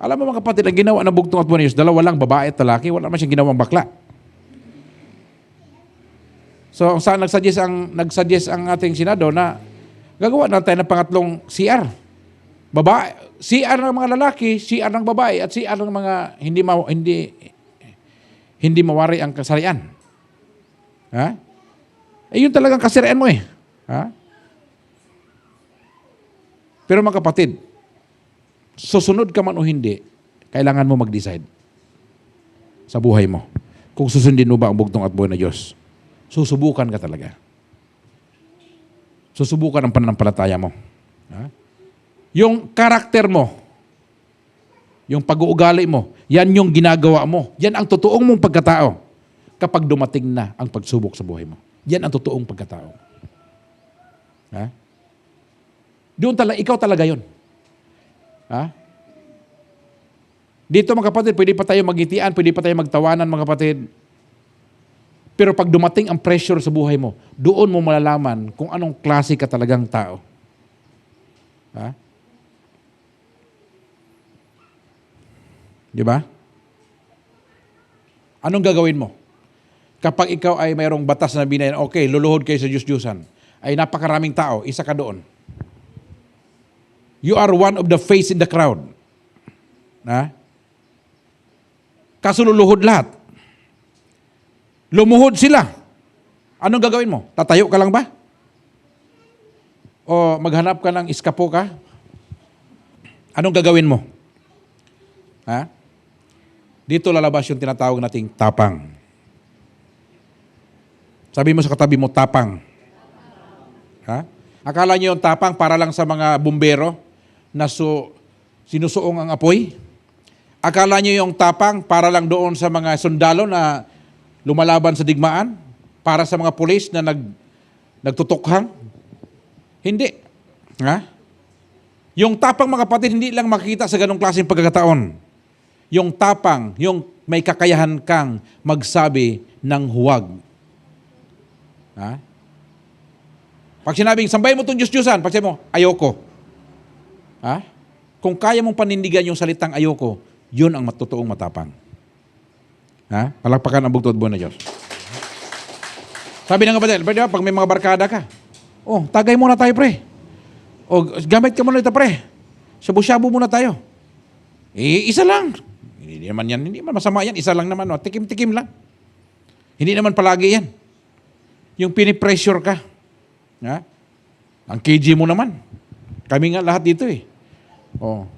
Alam mo mga kapatid, ang ginawa ng bugtong at buhay na Diyos, dalawa lang, babae at lalaki, wala naman siyang ginawang bakla. So, saan nagsuggest ang ating Senado na gagawa na tayo ng pangatlong CR. Babae, CR ng mga lalaki, CR ng babae, at CR ng mga hindi mawari ang kasarian. Yun talagang kasarian mo eh. Pero mga kapatid, susunod ka man o hindi, kailangan mo mag-decide sa buhay mo. Kung susundin mo ba ang bugtong at buhay na Diyos. Susubukan ka talaga. Susubukan ang pananampalataya mo. Yung karakter mo, yung pag-uugali mo, yan yung ginagawa mo. Yan ang totoong mong pagkatao kapag dumating na ang pagsubok sa buhay mo. Yan ang totoong pagkatao. Ikaw talaga yun. Dito mga kapatid, pwede pa tayo magitian, pwede pa tayo magtawanan mga kapatid. Pero pag dumating ang pressure sa buhay mo, doon mo malalaman kung anong klase ka talagang tao. Di ba? Anong gagawin mo? Kapag ikaw ay mayroong batas na binayan, okay, luluhod kayo sa Diyos-Diyusan, ay napakaraming tao, isa ka doon. You are one of the face in the crowd. Kaso luluhod lahat. Lumuhod sila. Anong gagawin mo? Tatayo ka lang ba? O maghanap ka ng iskapo ka? Anong gagawin mo? Dito lalabas yung tinatawag nating tapang. Sabi mo sa katabi mo, tapang. Akala niyo yung tapang para lang sa mga bumbero na sinusuong ang apoy? Akala niyo yung tapang para lang doon sa mga sundalo na lumalaban sa digmaan? Para sa mga pulis na nagtutukhang? Hindi. Yung tapang mga kapatid, hindi lang makikita sa ganong klaseng pagkakataon. Yung tapang, yung may kakayahan kang magsabi ng huwag. Pag sinabing, sambay mo itong Diyos-Diyusan, pag sabi mo, ayoko. Kung kaya mong panindigan yung salitang ayoko, yun ang matutuong matapang. Palakpakan ang bugtong at buhay na Diyos. Sabi ng kapatid, pag may mga barkada ka, tagay muna tayo pre. Gamit ka muna ito pre. Shabu-shabu muna tayo. Isa lang. Hindi naman masama yan. Isa lang naman. Tikim-tikim lang. Hindi naman palagi yan. Yung pinipressure ka. Ang KG mo naman. Kami nga lahat dito eh.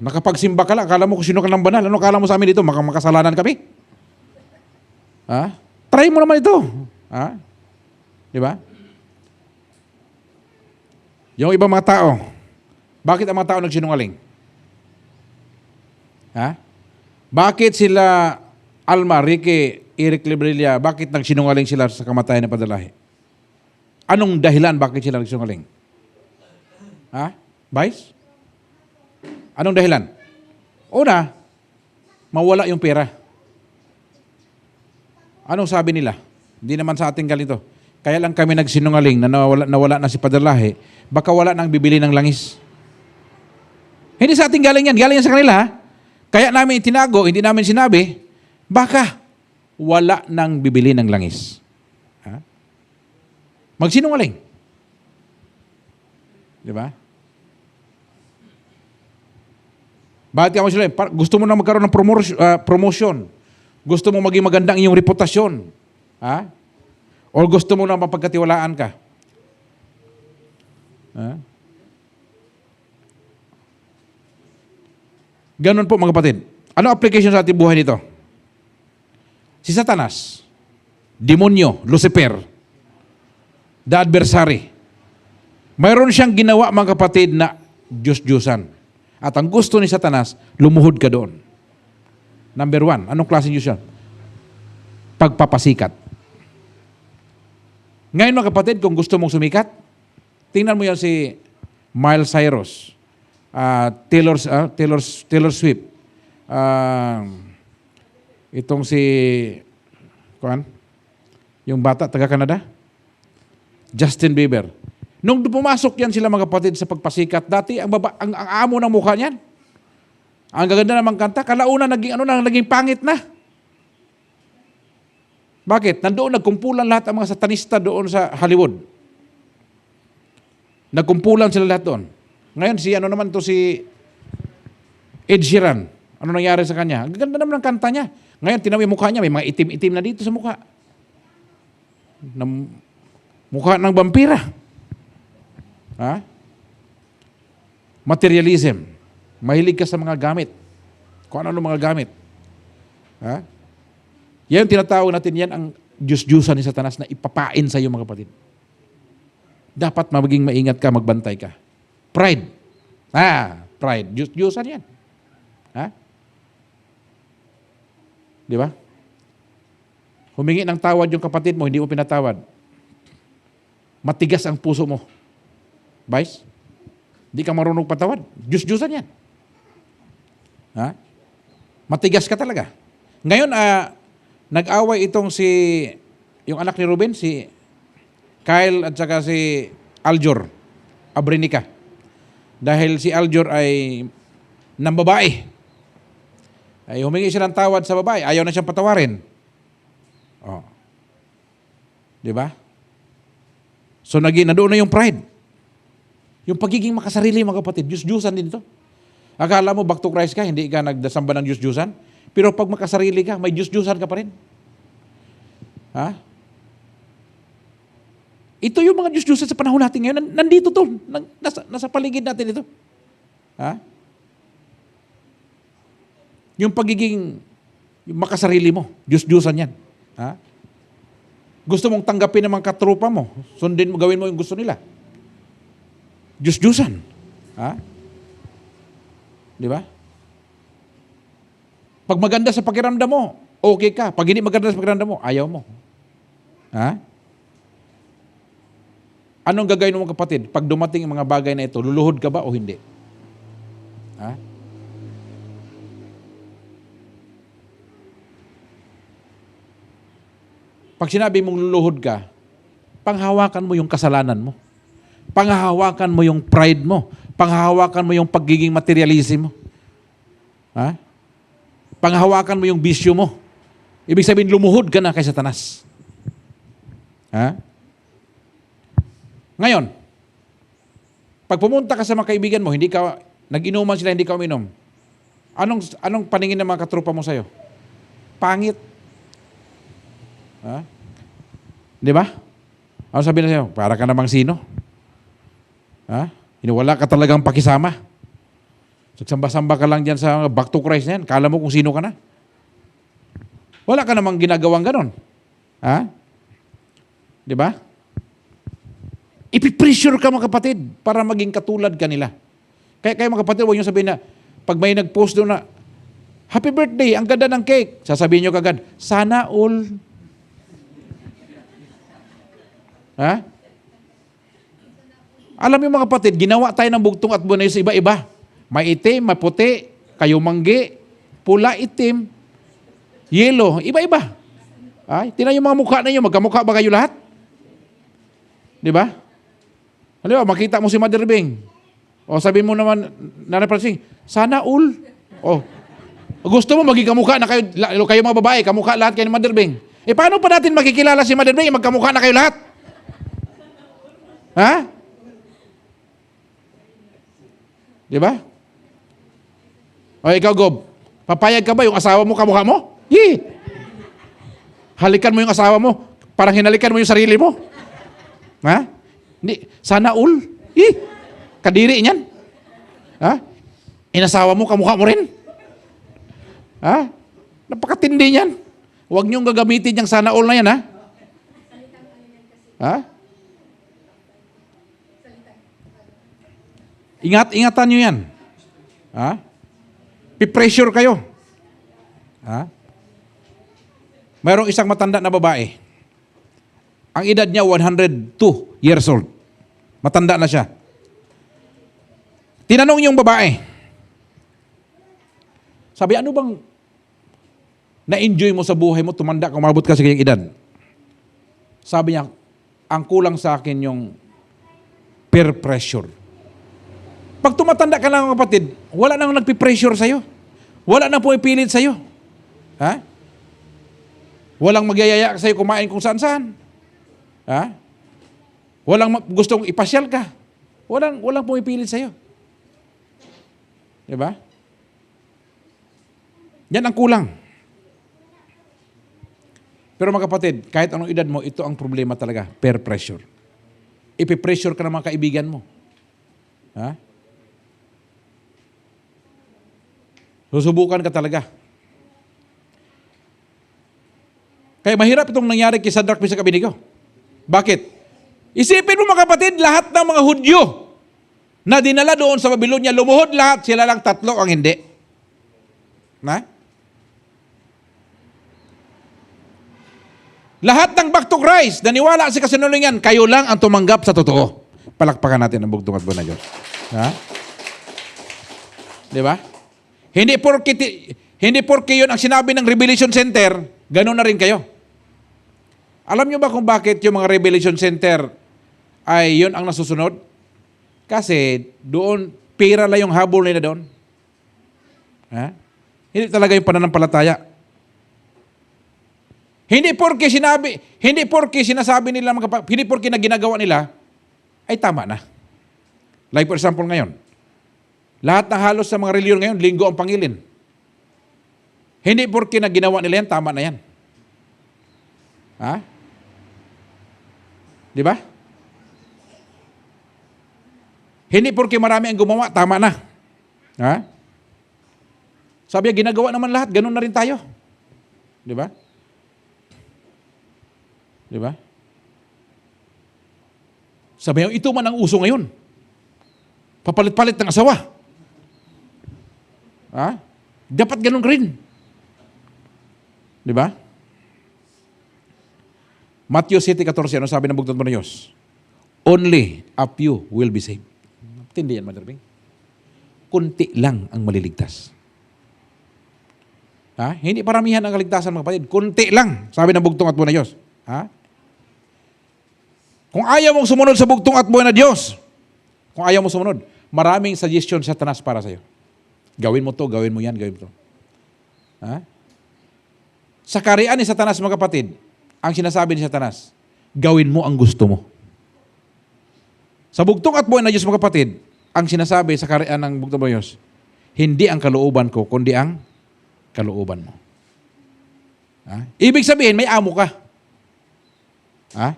Nakapagsimba ka lang. Akala mo kung sino ka ng banal. Ano akala mo sa amin dito? Makasalanan kami? Try mo naman ito. Di ba? Yung ibang mga tao, bakit ang mga tao nagsinungaling? Bakit sila Alma, Ricky, Eric Librilla, bakit nagsinungaling sila sa kamatayan ng padalahi? Anong dahilan bakit sila nagsinungaling? Vice? Anong dahilan? Una, mawala yung pera. Anong sabi nila? Hindi naman sa ating galing to. Kaya lang kami nagsinungaling na nawala na si Padre Lahi, baka wala nang bibili ng langis. Hindi sa ating galing yan. Galing yan sa kanila. Ha? Kaya namin itinago, hindi namin sinabi, baka wala nang bibili ng langis. Ha? Magsinungaling. Di ba? Bakit ka magsinungaling? Gusto mo na magkaroon ng promotion. Gusto mo maging magandang iyong reputasyon. Ha? O gusto mo na mapagkatiwalaan ka. Ha? Ganon po mga kapatid. Ano application sa ating buhay nito? Si Satanas, demonyo, Lucifer, the adversary. Mayroon siyang ginawa mga kapatid na Diyos-Diyosan. At ang gusto ni Satanas, lumuhod ka doon. Number 1, anong klaseng Diyos yan? Pagpapasikat. Ngayon mga kapatid, kung gusto mong sumikat, tingnan mo yan si Miley Cyrus, Taylor Swift, itong si, yung bata, taga-Canada, Justin Bieber. Nung pumasok yan sila mga kapatid sa pagpasikat, dati ang amo ng mukha niyan. Ang gaganda namang kanta, kalauna naging pangit na. Bakit? Nandoon nagkumpulan lahat ang mga satanista doon sa Hollywood. Nagkumpulan sila lahat doon. Ngayon si Ed Sheeran. Ano nangyari sa kanya? Ang ganda naman ng kanta niya. Ngayon tinawi mukha niya, may mga itim-itim na dito sa mukha. Mukha ng vampira. Ha? Materialism. Mahilig ka sa mga gamit. Kung ano mga gamit. Ha? Yan tinatawag natin, yan ang Diyos-Diyusan ni Satanas na ipapain sa iyo mga kapatid. Dapat maging maingat ka, magbantay ka. Pride. Pride. Diyos-Diyusan yan. Ha? Di ba? Humingi ng tawad yung kapatid mo, hindi mo pinatawad. Matigas ang puso mo. Vice? Hindi ka marunong patawad. Diyos-Diyusan yan. Ha? Matigas ka talaga. Ngayon, nag-away itong yung anak ni Ruben, si Kyle at saka si Aljor Abrenica. Dahil si Aljor ay ng babae. Ay humingi siya ng tawad sa babae. Ayaw na siyang patawarin. Oh. Di ba? So nandoon na yung pride. Yung pagiging makasarili mga kapatid, Diyos-Diyusan din ito. Akala mo back to Christ ka, hindi ka nagdasamba ng Diyos-Diyusan. Pero pag makasarili ka, may Diyos-Diyusan ka pa rin. Ha? Ito yung mga Diyos-Diyusan sa panahon natin ngayon. Nandito to. Nasa paligid natin ito. Ha? Yung pagiging yung makasarili mo, Diyos-Diyusan yan. Ha? Gusto mong tanggapin ng mga katrupa mo, sundin mo, gawin mo yung gusto nila. Diyos-Diyusan. Ha? Di ba? Pag maganda sa pakiramdam mo, okay ka. Pag hindi maganda sa pakiramdam mo, ayaw mo. Ha? Anong gagawin mo mga kapatid? Pag dumating ang mga bagay na ito, luluhod ka ba o hindi? Ha? Pag sinabi mong luluhod ka, panghawakan mo yung kasalanan mo. Panghahawakan mo yung pride mo. Panghahawakan mo yung pagiging materialism mo. Ha? Panghahawakan mo yung bisyo mo. Ibig sabihin, lumuhod ka na kay Satanas. Ha? Ngayon, pag pumunta ka sa mga kaibigan mo, hindi ka, nag-inuman sila, hindi ka uminom. Anong paningin ng mga katrupa mo sa'yo? Pangit. Ha? Di ba? Ano sabihin na sa'yo? Para ka namang sino? Ha? Wala ka talagang pakisama. Sagsamba-samba ka lang dyan sa back to Christ na yan. Kala mo kung sino ka na. Wala ka namang ginagawang ganon. Ha? Di ba? Ipipressure ka mga kapatid para maging katulad ka nila. Kaya mga kapatid, huwag nyo sabihin na pag may nag-post doon na happy birthday, ang ganda ng cake. Sasabihin nyo kagad, sana all. Ha? Alam niyo mga kapatid, ginawa tayo ng bugtong at bunay sa iba-iba. May itim, may puti, kayo manggi, pula, itim, yellow, iba-iba. Ay, tingnan yung mga mukha ninyo, magkamukha ba kayo lahat? Di ba? Halimbawa, makita mo si Mother Bing. O sabihin mo naman, Nanay Francine, sana all. O, gusto mo maging kamukha na kayo, kayo mga babae, kamukha lahat kayo ni Mother Bing. Eh, paano pa natin makikilala si Mother Bing, magkamukha na kayo lahat? Ha? Di ba? O, ikaw, Gob, papayag ka ba yung asawa mo, kamukha mo? Halikan mo yung asawa mo, parang hinalikan mo yung sarili mo. Ha? Hindi, sana all. Kadiri niyan. Ha? Inasawa mo, kamukha mo rin. Ha? Napakatindi niyan. Huwag niyong gagamitin yung sana all na yan, ha? Ha? Ingatan niyo yan. Ha? Pipressure kayo. Ha? Mayroong isang matanda na babae. Ang edad niya 102 years old. Matanda na siya. Tinanong yung babae. Sabi, ano bang na-enjoy mo sa buhay mo, tumanda ka, umabot ka sa kanyang edad? Sabi niya, ang kulang sa akin yung peer pressure. Pag tumatanda ka lang, kapatid, wala nang nagpipressure sa'yo. Wala nang pumipilit sa'yo. Ha? Walang magyayaya sa'yo kumain kung saan-saan. Ha? Walang gustong ipasyal ka. Walang pumipilit sa'yo. Diba? Yan ang kulang. Pero mga kapatid, kahit anong edad mo, ito ang problema talaga, peer pressure. Ipipressure ka ng mga kaibigan mo. Ha? Susubukan ka talaga. Kaya mahirap itong nangyari kay Shadrach, Meshach, Abednego. Bakit? Isipin mo mga kapatid, lahat ng mga Hudyo na dinala doon sa Babylonia, lumuhod lahat, sila lang tatlo ang hindi. Na? Lahat ng back to Christ, naniwala sa kasinungalingan, kayo lang ang tumanggap sa totoo. Palakpakan natin ang bugtong at buwan na Diyos. Ha? Di ba? Hindi porke yun ang sinabi ng Revelation Center, gano'n na rin kayo. Alam nyo ba kung bakit yung mga Revelation Center ay yun ang nasusunod? Kasi doon, pera lang yung habol nila doon. Ha? Hindi talaga yung pananampalataya. Hindi porke sinasabi nila, hindi porke na ginagawa nila, ay tama na. Like for example ngayon, lahat na halos sa mga reliyon ngayon, linggo ang pangilin. Hindi porke na ginawa nila yan, tama na yan. Ha? Di ba? Hindi porke marami ang gumawa, tama na. Ha? Sabi niya, ginagawa naman lahat, ganun na rin tayo. Di ba? Di ba? Sabi niya, ito man ang uso ngayon. Papalit-palit ng asawa. Ha? Dapat ganun rin. Di ba? Matthew 7:14, ano sabi ng bugtong mo ng Diyos? Only a few will be saved. Tindi yan, Mother Bing. Kunti lang ang maliligtas. Ha? Hindi paramihan ang kaligtasan, mga kapatid. Kunti lang, sabi ng bugtong at buwan na Diyos. Ha? Kung ayaw mong sumunod sa bugtong at buwan na Diyos, kung ayaw mo sumunod, maraming suggestion sa Satanas para sa'yo. Gawin mo to, gawin mo yan, gawin mo to. Ha? Sa karian ni Satanas, mga kapatid, ang sinasabi ni Satanas, gawin mo ang gusto mo. Sa bugtong at buwan na Diyos, mga kapatid, ang sinasabi sa karian ng bugtong at buwan na Diyos, hindi ang kalooban ko, kundi ang kalooban mo. Ha? Ibig sabihin, may amo ka. Ha?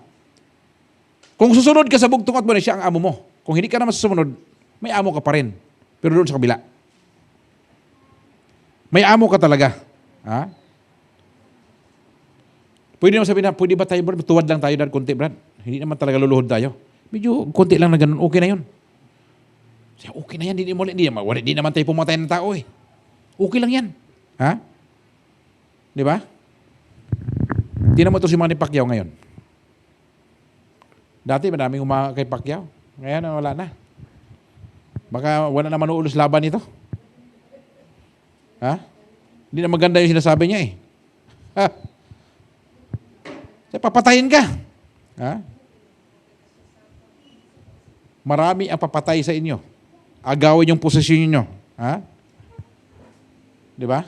Kung susunod ka sa bugtong at buwan, siya ang amo mo. Kung hindi ka naman susunod, may amo ka pa rin. Pero doon sa kabila. May amo ka talaga. Ha? Pwede naman sabihin na, pwede ba tayo, Brad? Tuwad lang tayo dahil konti, Brad. Hindi naman talaga luluhod tayo. Medyo konti lang na ganun, okay na yun. Okay na yan, hindi naman tayo pumatay ng tao eh. Okay lang yan. Ha? Di ba? Tingnan mo ito si Manny Pacquiao ngayon. Dati madaming kay Pacquiao. Ngayon wala na. Baka wala naman uulos laban ito. Ha? Hindi na maganda yung sinasabi niya eh. Ha? Papatayin ka. Ha? Marami ang papatay sa inyo. Agawin yung posisyon niyo. Ha? Di ba?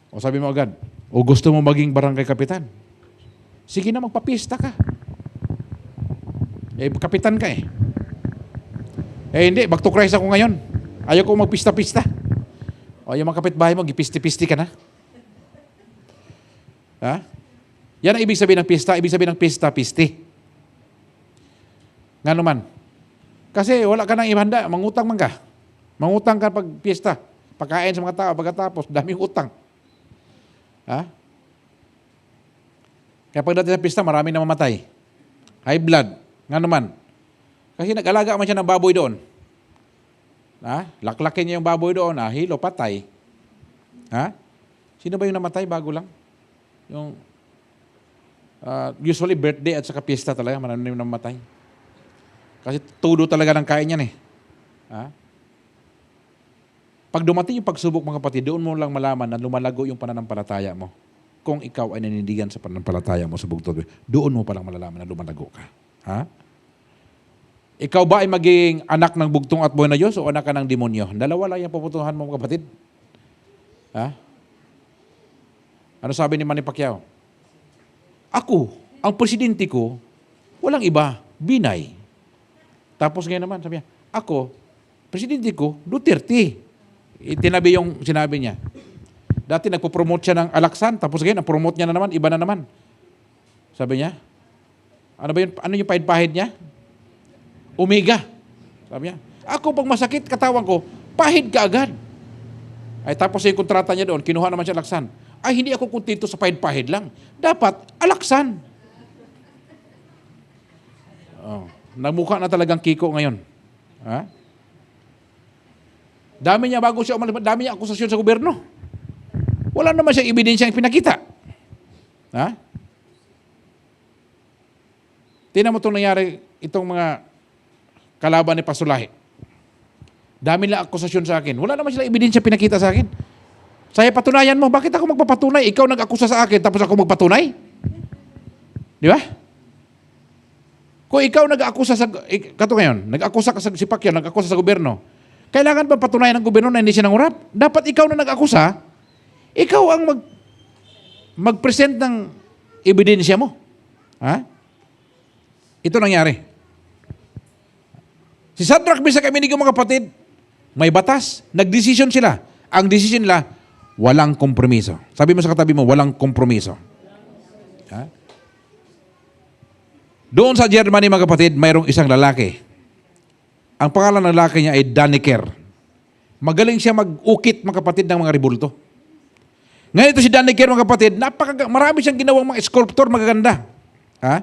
O sabi mo agad, o gusto mo maging barangay kapitan? Sige na, magpapista ka. Eh, kapitan ka eh. Eh hindi, back to Christ ako ngayon. Ayaw ko magpista-pista. O yung mga kapitbahay mo, gipisti-pisti ka na. Ha? Yan ang ibig sabihin ng pista. Ibig sabihin ng pista-pisti. Nga naman. Kasi wala ka nang ibanda, mangutang man ka. Mangutang ka pag pista. Pagkain sa mga tao, pagkatapos, daming utang. Ha? Kaya pagdating sa pista, marami na mamatay. High blood. Nga naman. Kasi nag-alaga man siya ng baboy doon. Ha? Laklakin niya yung baboy doon. Hilo, patay. Ha? Sino ba yung namatay bago lang? Yung usually birthday at saka pista talaga, marami yung namatay. Kasi todo talaga ng kain yan eh. Ha? Pag dumating yung pagsubok mga kapatid, doon mo lang malaman na lumalago yung pananampalataya mo. Kung ikaw ay nanindigan sa pananampalataya mo sa bugtod, doon mo palang malalaman na lumalago ka. Ha? Ikaw ba ay maging anak ng bugtong at buhay na Diyos o anak ka ng demonyo? Dalawa lang yung puputuhan mo mga kapatid. Ha? Ano sabi ni Manny Pacquiao? Ako, ang presidente ko, walang iba, Binay. Tapos ngayon naman, sabi niya, ako, presidente ko, Duterte. Itinabi yung sinabi niya. Dati nagpo-promote siya ng Alaksan, tapos ngayon, ang-promote niya na naman, iba na naman. Sabi niya, ano ba yun, ano yung pahid-pahid niya? Omega. Sabi niya, ako pag masakit katawan ko, pahid ka agad. Ay tapos yung kontrata niya doon, kinuha naman siya Alaksan. Ay hindi ako kontento sa pahid-pahid lang. Dapat Alaksan. Oh, nagmukha na talagang Kiko ngayon. Ha? Dami niya bago siya umalis, dami niya akusasyon sa gobyerno. Wala naman siyang ebidensya yung pinakita. Ha? Tingnan mo itong nangyari, itong mga kalaban ni Pasulahi. Dami lang akusasyon sa akin. Wala naman sila ebidensya pinakita sa akin. Saya patunayan mo, bakit ako magpapatunay? Ikaw nag-akusa sa akin, tapos ako magpatunay? Di ba? Kung ikaw nag-akusa sa, kato ngayon, nag-akusa ka sa si Pacquiao, nag-akusa sa gobyerno, kailangan ba patunayan ng gobyerno na hindi siya nangurap? Dapat ikaw na nag-akusa, ikaw ang mag-present ng ebidensya mo. Ha? Ito nangyari. Si Shadrach, Meshach, Abednego mga kapatid, may batas, nagdesisyon sila. Ang desisyon nila, walang kompromiso. Sabi mo sa katabi mo, walang kompromiso. Ha? Doon sa Germany mga kapatid, mayroong isang lalaki. Ang pangalan ng lalaki niya ay Dannecker. Magaling siya mag-ukit mga kapatid ng mga ribulto. Ngayon ito si Dannecker mga kapatid, marami siyang ginawang mga sculptor magaganda. Ha?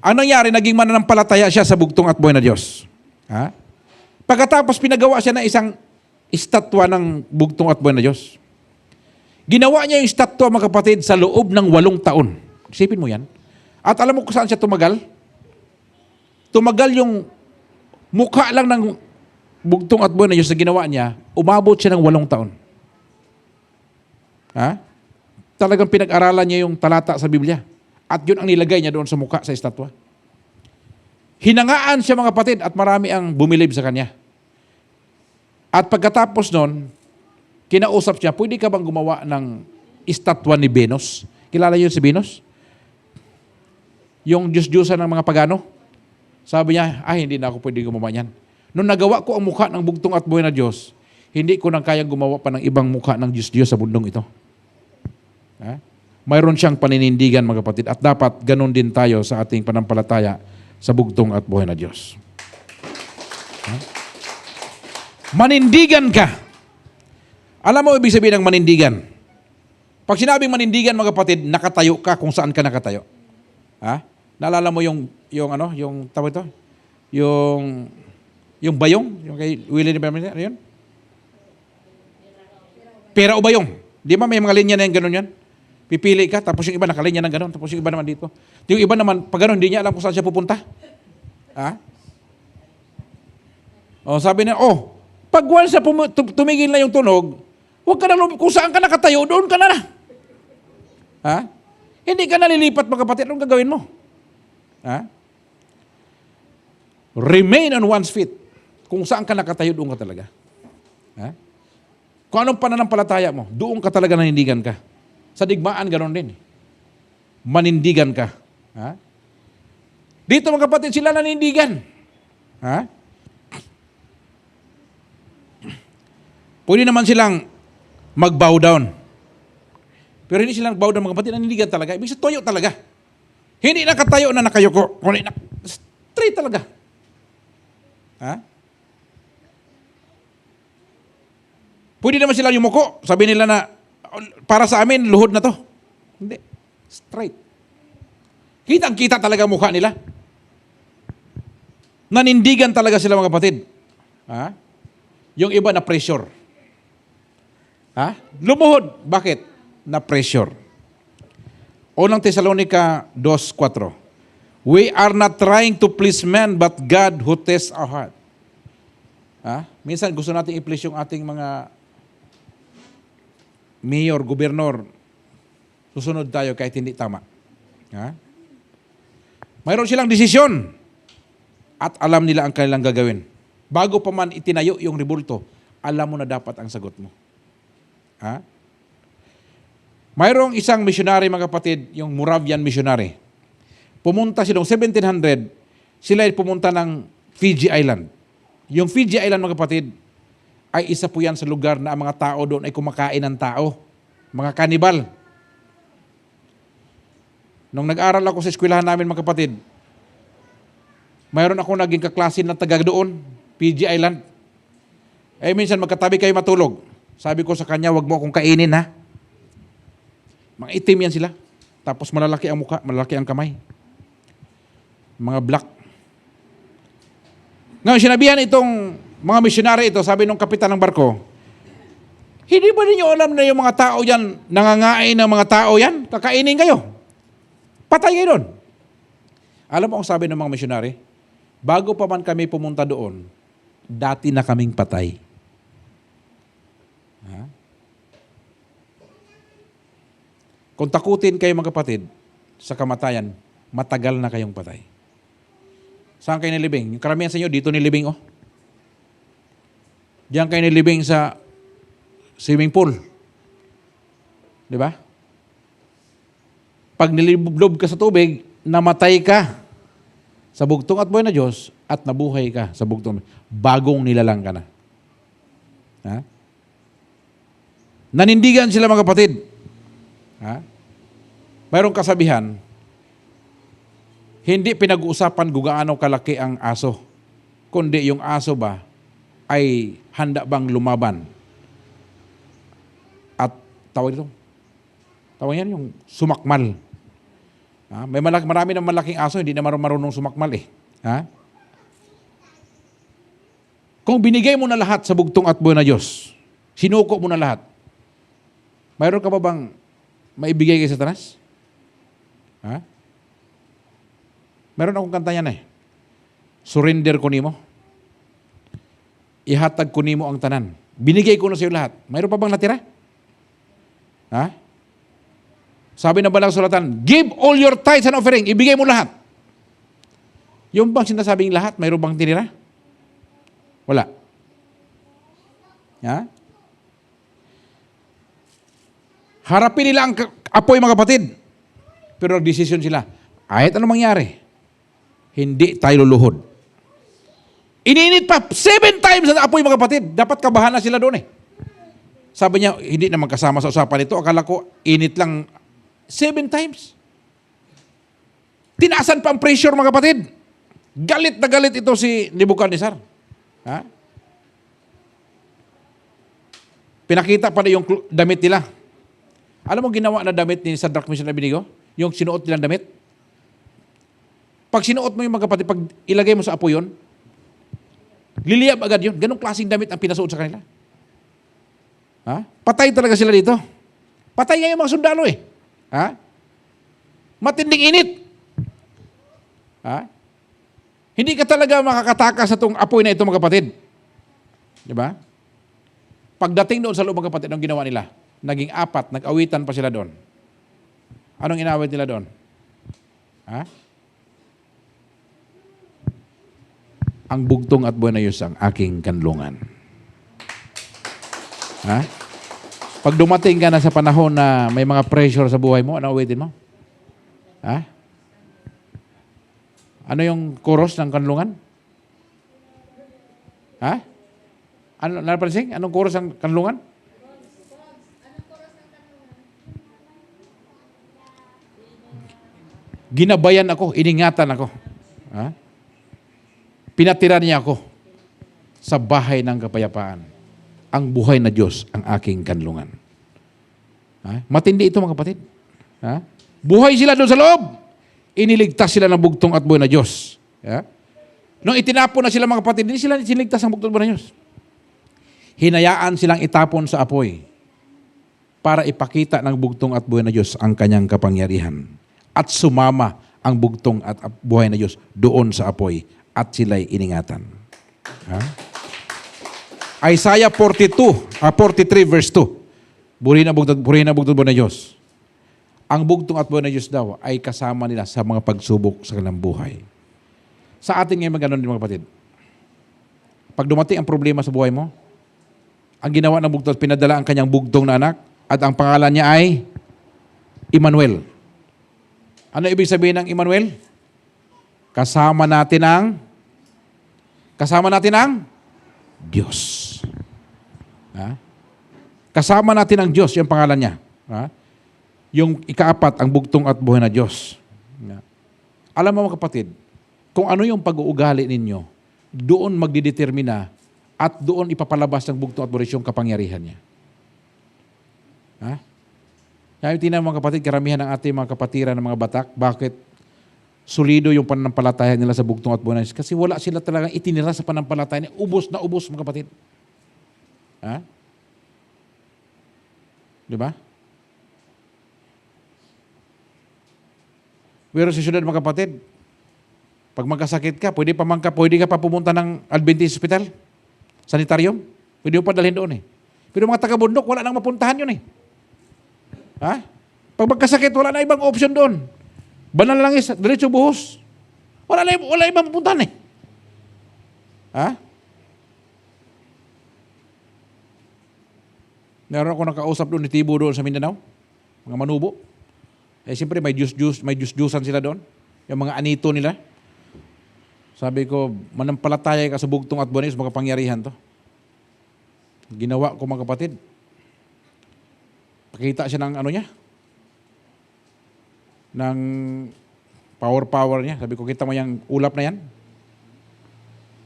Ang nangyari, naging mananampalataya siya sa bugtong at buhay na Diyos. Ha? Pagkatapos pinagawa siya ng isang estatwa ng bugtong at buhay na Diyos. Ginawa niya yung estatwa mga kapatid sa loob ng 8 taon. Isipin mo yan. At alam mo kung saan siya tumagal? Tumagal yung mukha lang ng bugtong at buhay na Diyos na ginawa niya, umabot siya ng 8 taon. Ha? Talagang pinag-aralan niya yung talata sa Biblia. At yun ang nilagay niya doon sa mukha sa estatwa. Hinangaan siya mga kapatid at marami ang bumilib sa kanya. At pagkatapos nun, kinausap siya, pwede ka bang gumawa ng estatwa ni Venus? Kilala yun si Venus? Yung Diyos-Diyosan ng mga pagano? Sabi niya, hindi na ako pwede gumawa niyan. Nung nagawa ko ang mukha ng bugtong at buhay na Diyos, hindi ko nang kayang gumawa pa ng ibang mukha ng Diyos-Diyos sa bundong ito. Ha? Mayroon siyang paninindigan mga kapatid at dapat ganun din tayo sa ating panampalataya sa bugtong at buhay na Diyos. Ha? Manindigan ka. Alam mo ibig sabihin ng manindigan? Pag sinabing manindigan mga kapatid, nakatayo ka kung saan ka nakatayo. Ha? Naalala mo yung tawag ito? Yung bayong, yung kay Willie ni Berman, ano yun? Pera o bayong. Di ba may mga linya na yung ganun yan? Pipili ka, tapos yung iba nakalinya ng ganun, tapos yung iba naman dito. Yung iba naman, pag ganun, hindi niya alam kung saan siya pupunta. Ha? O sabi niya, pag once na tumigil na yung tunog, huwag ka na, kung saan ka nakatayo, doon ka na. Ha? Hindi ka nalilipat mga kapatid, anong gagawin mo? Ha? Remain on one's feet. Kung saan ka nakatayo, doon ka talaga. Ha? Kung anong pananampalataya mo, doon ka talaga nanindigan ka. Sa digmaan, ganoon din. Manindigan ka. Ha? Dito mga kapatid, sila nanindigan. Ha? Pwede naman silang mag-bow down. Pero hindi sila nag-bow down mga kapatid, nanindigan talaga. Ibig sabihin, toyo talaga. Hindi nakatayo na nakayuko. Straight talaga. Ha? Pwede naman sila yumuko. Sabi nila na, para sa amin, luhod na to. Hindi. Straight. Kitang-kita talaga mukha nila. Nanindigan talaga sila mga kapatid. Ha? Yung iba na pressure. Ha? Lumuhod. Bakit? Na pressure. Unang Tesalonica 2:4. We are not trying to please men, but God who tests our heart. Ha? Minsan gusto natin i-please yung ating mga mayor, gobernador. Susunod tayo kahit hindi tama. Ha? Mayroon silang desisyon at alam nila ang kanilang gagawin. Bago pa man itinayo yung rebulto, alam mo na dapat ang sagot mo. Ha? Mayroong isang missionary mga kapatid, yung Moravian missionary. Pumunta sila noong 1700, sila ay pumunta ng Fiji Island. Yung Fiji Island mga kapatid, ay isa po yan sa lugar na ang mga tao doon ay kumakain ng tao. Mga kanibal. Nung nag-aral ako sa eskwelahan namin mga kapatid, mayroon ako naging kaklase na taga doon, Fiji Island. Minsan magkatabi kayo matulog. Sabi ko sa kanya, wag mo akong kainin ha. Mga itim yan sila. Tapos malalaki ang mukha, malalaki ang kamay. Mga black. Ngayon, sinabihan itong mga missionary ito, sabi nung kapitan ng barko, hindi ba ninyo alam na yung mga tao yan, nangangain ng mga tao yan? Kakainin kayo. Patay kayo doon. Alam mo ang sabi ng mga missionary? Bago pa man kami pumunta doon, dati na kaming patay. Ha? Kung takutin kayo mga kapatid sa kamatayan, matagal na kayong patay. Saan kayo nilibing? Yung karamihan sa inyo, dito nilibing Diyan kayo nilibing sa swimming pool. Di ba? Pag niliblob ka sa tubig, namatay ka sa bugtong at buhay na Diyos at nabuhay ka sa bugtong. Bagong nilalang ka na. Ha? Nanindigan sila mga kapatid. Ha? Mayroong kasabihan, hindi pinag-uusapan kung gaano kalaki ang aso, kundi yung aso ba ay handa bang lumaban. At tawag yan yung sumakmal. Ha? Marami ng malaking aso, hindi na marunong sumakmal eh. Ha? Kung binigay mo na lahat sa bugtong at buhay na Diyos, sinuko mo na lahat, mayroon ka ba bang maibigay kay Satanas? Ha? Meron akong kanta yan eh. Surrender ko nimo. Ihatag ko nimo ang tanan. Binigay ko na sa iyo lahat. Mayroon pa bang natira? Ha? Sabi na balang suratan, give all your tithes and offering. Ibigay mo lahat. Yung bang sinasabing lahat, mayroon bang tinira? Wala. Ha? Harapin nila ang apoy mga kapatid. Pero nag-desisyon sila. Kahit anong mangyari, hindi tayo luluhod. Ininit pa 7 times ang apoy mga kapatid. Dapat kabahan na sila doon eh. Sabi niya, hindi naman kasama sa usapan ito. Akala ko, init lang 7 times. Tinaasan pa ang pressure mga kapatid. Galit na galit ito si Nebuchadnezzar. Ha? Pinakita pa na yung damit nila. Alam mo ginawa na damit ni Shadrach, Meshach, and Abednego? Yung sinuot nilang damit? Pag sinuot mo yung mga kapatid, pag ilagay mo sa apoy yun, liliyab agad yun. Ganong klaseng damit ang pinasuot sa kanila. Ha? Patay talaga sila dito. Patay nga yung mga sundalo eh. Ha? Matinding init. Ha? Hindi ka talaga makakatakas sa itong apoy na ito mga kapatid. Di ba? Pagdating doon sa loob, mga kapatid, anong ginawa nila? Naging 4, nag-awitan pa sila doon. Anong inawit nila doon? Ha? Ang bugtong at buhay na Diyos ang aking kanlungan. Ha? Pag dumating ka na sa panahon na may mga pressure sa buhay mo, ano awitin mo? Ha? Ano yung chorus ng kanlungan? Ha? Ano, napansing? Anong chorus ng kanlungan? Ginabayan ako, iningatan ako. Ha? Pinatira niya ako sa bahay ng kapayapaan. Ang buhay na Diyos ang aking kanlungan. Ha? Matindi ito, mga kapatid. Ha? Buhay sila doon sa loob. Iniligtas sila ng bugtong at buhay na Diyos. Ha? Nung itinapon na sila, mga kapatid, hindi sila siniligtas ng bugtong at buhay na Diyos. Hinayaan silang itapon sa apoy para ipakita ng bugtong at buhay na Diyos ang kanyang kapangyarihan. At sumama ang bugtong at buhay na Diyos doon sa apoy at sila'y iningatan. Ha? Isaiah 43 verse 2. Burihin na bugtong buhay na Diyos. Ang bugtong at buhay na Diyos daw ay kasama nila sa mga pagsubok sa kanilang buhay. Sa atin ngayon magano'n din, mga kapatid. Pag dumating ang problema sa buhay mo, ang ginawa ng bugtong, pinadala ang kanyang bugtong na anak at ang pangalan niya ay Emmanuel. Ano ibig sabihin ng Emmanuel? Kasama natin ang Diyos. Ha? Kasama natin ang Diyos, yung pangalan niya. Ha? Yung ika-4, ang bugtong at buhay na Diyos. Ha? Alam mo, mga kapatid, kung ano yung pag-uugali ninyo, doon magdidetermina at doon ipapalabas ng bugtong at buhay yung kapangyarihan niya. Ha? Kaya tingnan mga kapatid, karamihan ng ating mga kapatiran ng mga Batak, bakit solido yung pananampalataya nila sa bugtong at buhay na Diyos? Kasi wala sila talagang itinira sa pananampalataya niya. Ubos na ubos, mga kapatid. Ha? Di ba? Pero sa syudad, mga kapatid, pag magkasakit ka, pwede ka pa pumunta ng Adventist Hospital, sanitarium, pwede mo pa dalhin doon eh. Pero mga taga-bundok, wala nang mapuntahan yun eh. Ha? Pag magkasakit, wala na ibang option doon. Banal lang diretso buhos. Wala ibang mapuntahan eh. Ha? Meron ako nakausap doon ni Tibo doon sa Mindanao, mga manubo. Eh siyempre may juice-juicean sila doon. Yung mga anito nila. Sabi ko, manampalataya ka sa bugtong at buhay na Diyos, makapangyarihan to. Ginawa ko, mga kapatid. Pakita siya ng ano niya. Ng power niya. Sabi ko, kita mo yung ulap na yan?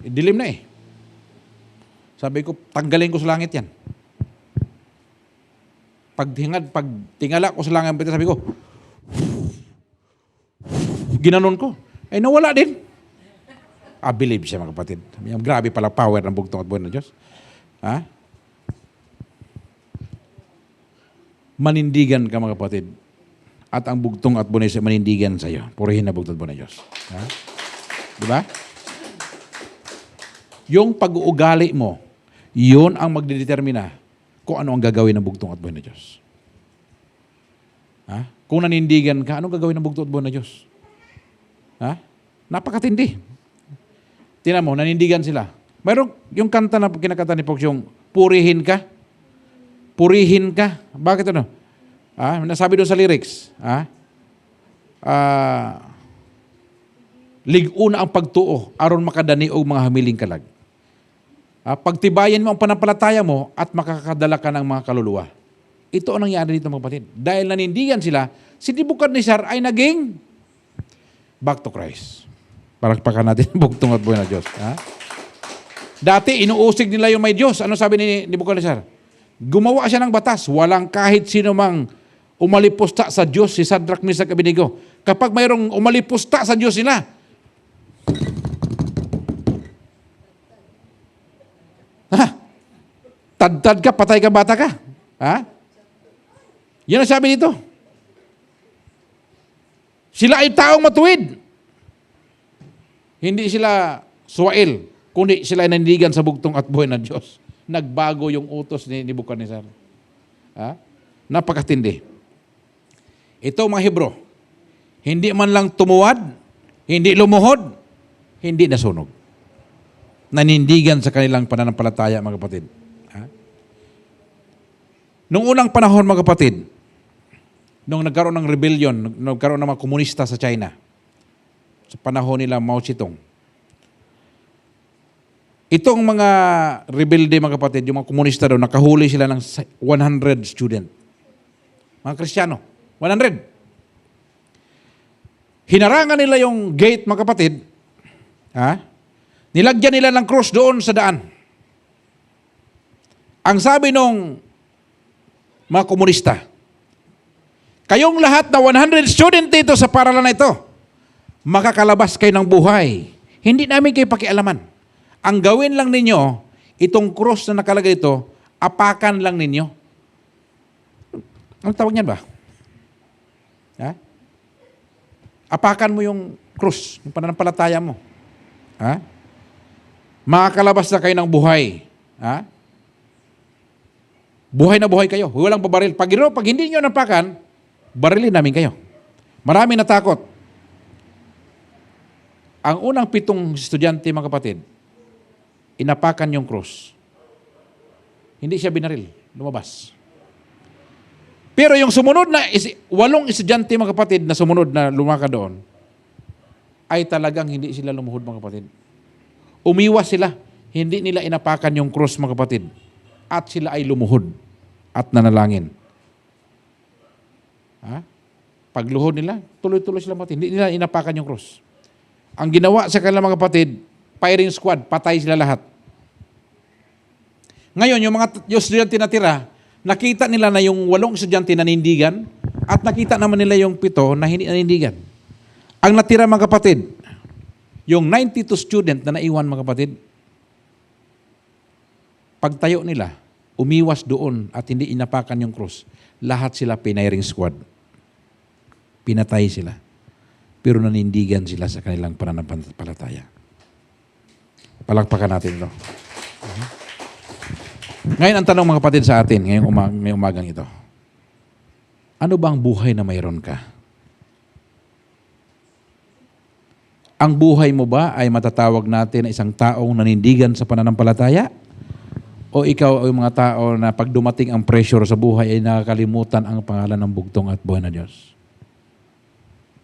Dilim na eh. Sabi ko, tanggalin ko sa langit yan. Pag tingala ko sa langit, sabi ko, ginanon ko. Eh, nawala din. Believe siya, mga kapatid. Grabe pala power ng bugtong at buhay na Diyos. Ha? Manindigan ka, mga kapatid. At ang bugtong at buhay na Diyos manindigan sa iyo. Purihin na bugtong at buhay na Diyos. Ha? Diba? Yung pag-uugali mo, yun ang magdedetermina kung ano ang gagawin ng bugtong at buhay na Diyos. Ha? Kung nanindigan ka, anong gagawin ng bugtong at buhay na Diyos? Ha? Napakatindi. Tingnan mo, nanindigan sila. Mayroon yung kanta na kinakanta ni Pogs, yung purihin ka. Purihin ka. Bakit ano? Nasabi doon sa lyrics. Liguna ang pagtuo aron makadani og mga hamiling kalag. Pagtibayan mo ang panampalataya mo at makakadala ka ng mga kaluluwa. Ito ang nangyari dito, mga kapatid. Dahil nanindigan sila, si Nebuchadnezzar ay naging back to Christ. Palakpakan natin ang bugtong at buhay na Diyos. Ha? Dati, inuusig nila yung may Diyos. Ano sabi ni Nebuchadnezzar? Gumawa siya ng batas. Walang kahit sino mang umalipusta sa Diyos, si Shadrach, Meshach, Abednego. Kapag mayroong umalipusta sa Diyos nila, tad ka, patay ka, bata ka. Ha? Yan ang sabi dito. Sila ay taong matuwid. Hindi sila suwail, kundi sila ay nanindigan sa bugtong at buhay ng Diyos. nagbago yung utos ni Nebuchadnezzar. Napakatindi. Ito mga Hebro, hindi man lang tumuwad, hindi lumuhod, hindi nasunog. Nanindigan sa kanilang pananampalataya, mga kapatid. Noong unang panahon, mga kapatid, nung nagkaroon ng rebellion, nagkaroon ng mga komunista sa China, sa panahon nila Mao Zedong, itong mga rebelde, mga kapatid, yung mga komunista daw, nakahuli sila ng 100 student. Mga Kristiyano, 100. Hinarangan nila yung gate, mga kapatid. Nilagyan nila ng cross doon sa daan. Ang sabi nung mga komunista, kayong lahat na 100 student dito sa paralan na ito, makakalabas kayo ng buhay. Hindi namin kayo pakialaman. Ang gawin lang ninyo, itong cross na nakalagay ito, apakan lang ninyo. Ang tawag niyan ba? Apakan mo yung cross, yung pananampalataya mo. Makakalabas na kayo ng buhay. Buhay na buhay kayo. Walang babaril. Pag hindi nyo napakan, barilin namin kayo. Marami natakot. Ang unang 7 estudyante, mga kapatid, inapakan yung cross. Hindi siya binaril. Lumabas. Pero yung sumunod na 8 estudyante, mga kapatid, na sumunod na lumaka doon, ay talagang hindi sila lumuhod, mga kapatid. Umiwas sila. Hindi nila inapakan yung cross, mga kapatid. At sila ay lumuhod at nanalangin. Pagluhod nila, tuloy-tuloy sila mati. Hindi nila inapakan yung cross. Ang ginawa sa kanila, mga kapatid, firing squad, patay sila lahat. Ngayon, yung mga estudyante na tira, nakita nila na yung 8 estudyante nanindigan at nakita naman nila yung 7 na hindi nanindigan. Ang natira, mga kapatid, yung 92 student na naiwan, mga kapatid, pagtayo nila, umiwas doon at hindi inapakan yung cross. Lahat sila firing squad. Pinatay sila. Pero nanindigan sila sa kanilang pananampalataya. Palakpakan natin ito. Ngayon, ang tanong, mga kapatid, sa atin ngayong umagang ito. Ano bang buhay na mayroon ka? Ang buhay mo ba ay matatawag natin na isang taong nanindigan sa pananampalataya? O ikaw ay mga tao na pag dumating ang pressure sa buhay ay nakakalimutan ang pangalan ng bugtong at buhay na Diyos?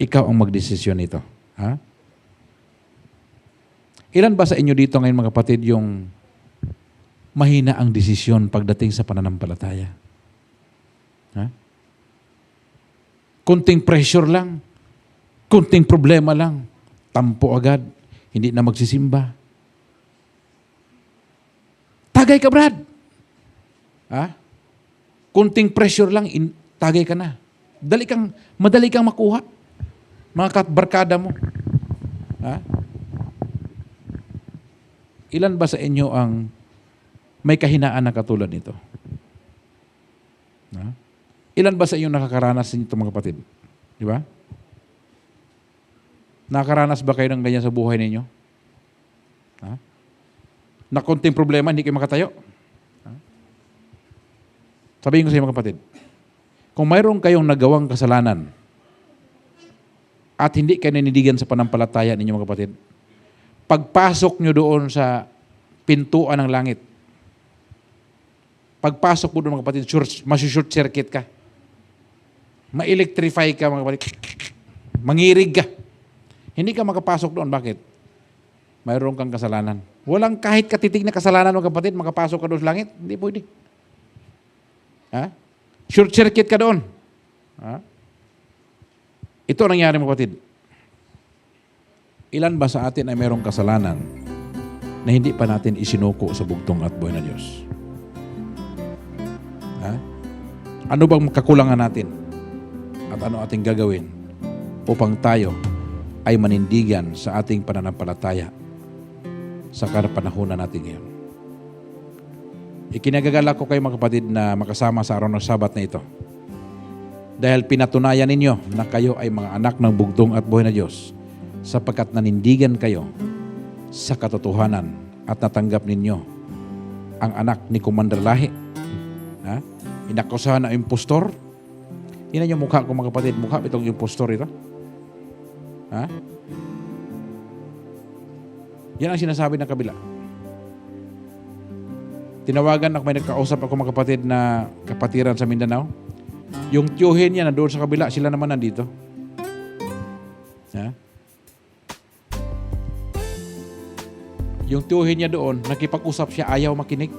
Ikaw ang magdesisyon nito. Ilan ba sa inyo dito ngayon, mga kapatid, yung mahina ang desisyon pagdating sa pananampalataya? Kunting pressure lang, kunting problema lang, tampo agad, hindi na magsisimba. Tagay ka, Brad. Kunting pressure lang, tagay ka na. Madali kang makuha. Mga barkada mo. Ilan ba sa inyo ang may kahinaan na katulad nito? Ilan ba sa inyo nakakaranas nito, mga kapatid? Di ba? Nakakaranas ba kayo ng ganyan sa buhay ninyo? Na konting problema, hindi kayo makatayo? Sabihin ko sa inyo, mga kapatid, kung mayroon kayong nagawang kasalanan at hindi kayo nanindigan sa panampalataya ninyo, mga kapatid, pagpasok nyo doon sa pintuan ng langit, pagpasok mo doon, mga kapatid, masushoot circuit ka. Ma-electrify ka, mga kapatid. Mangirig ka. Hindi ka makapasok doon. Bakit? Mayroon kang kasalanan. Walang kahit katitig na kasalanan, mga kapatid, makapasok ka doon sa langit. Hindi pwede. Short circuit ka doon. Ito ang nangyari, mga kapatid. Ilan ba sa atin ay mayroong kasalanan na hindi pa natin isinuko sa bugtong at buhay na Diyos? Ano bang kakulangan natin? At ano ating gagawin upang tayo ay manindigan sa ating pananampalataya sa kapanahunan natin ngayon? Ikinagagalak ko kayo, mga kapatid, na makasama sa araw ng Sabat na ito. Dahil pinatunayan ninyo na kayo ay mga anak ng bugtong at buhay na Diyos sapagkat nanindigan kayo sa katotohanan at natanggap ninyo ang anak ni Commander Lahi. Ha? Inakusahan na impostor. Yan yung mukha ko mga kapatid. Mukha itong impostor ito. Ha? Yan ang sinasabi ng kabila. Tinawagan ako, may nagkausap ako mga kapatid na kapatiran sa Mindanao. Yung tiyuhin niya na doon sa kabila, sila naman nandito. Ha? Yung tiyuhin niya doon, nakipag-usap siya, ayaw makinig.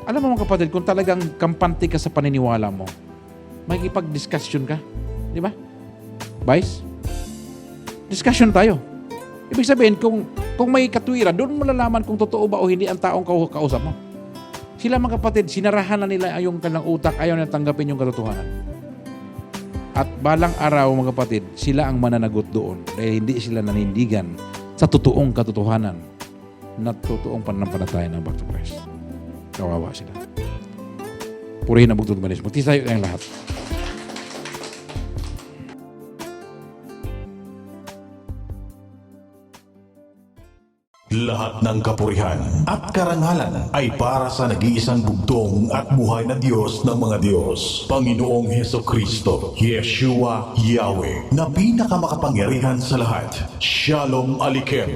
Alam mo mga kapatid, kung talagang kampante ka sa paniniwala mo, makikipag-discussion ka. Di ba? Vice? Discussion tayo. Ibig sabihin, kung may katwiran, doon mo malalaman kung totoo ba o hindi ang taong kausap mo. Sila mga kapatid, sinarahan na nila yung kanilang utak, ayaw na tanggapin yung katotohanan. At balang araw mga kapatid, sila ang mananagot doon dahil hindi sila nanindigan sa totoong katotohanan na totoong pananampalataya ng back to Christ. Kawawa sila. Purihin ang bugtod manis. Magtis tayo kayong lahat. Lahat ng kapurihan at karangalan ay para sa nag-iisang bugtong at buhay na Diyos ng mga Diyos, Panginoong Heso Kristo, Yeshua Yahweh, na pinakamakapangyarihan sa lahat. Shalom Aleichem.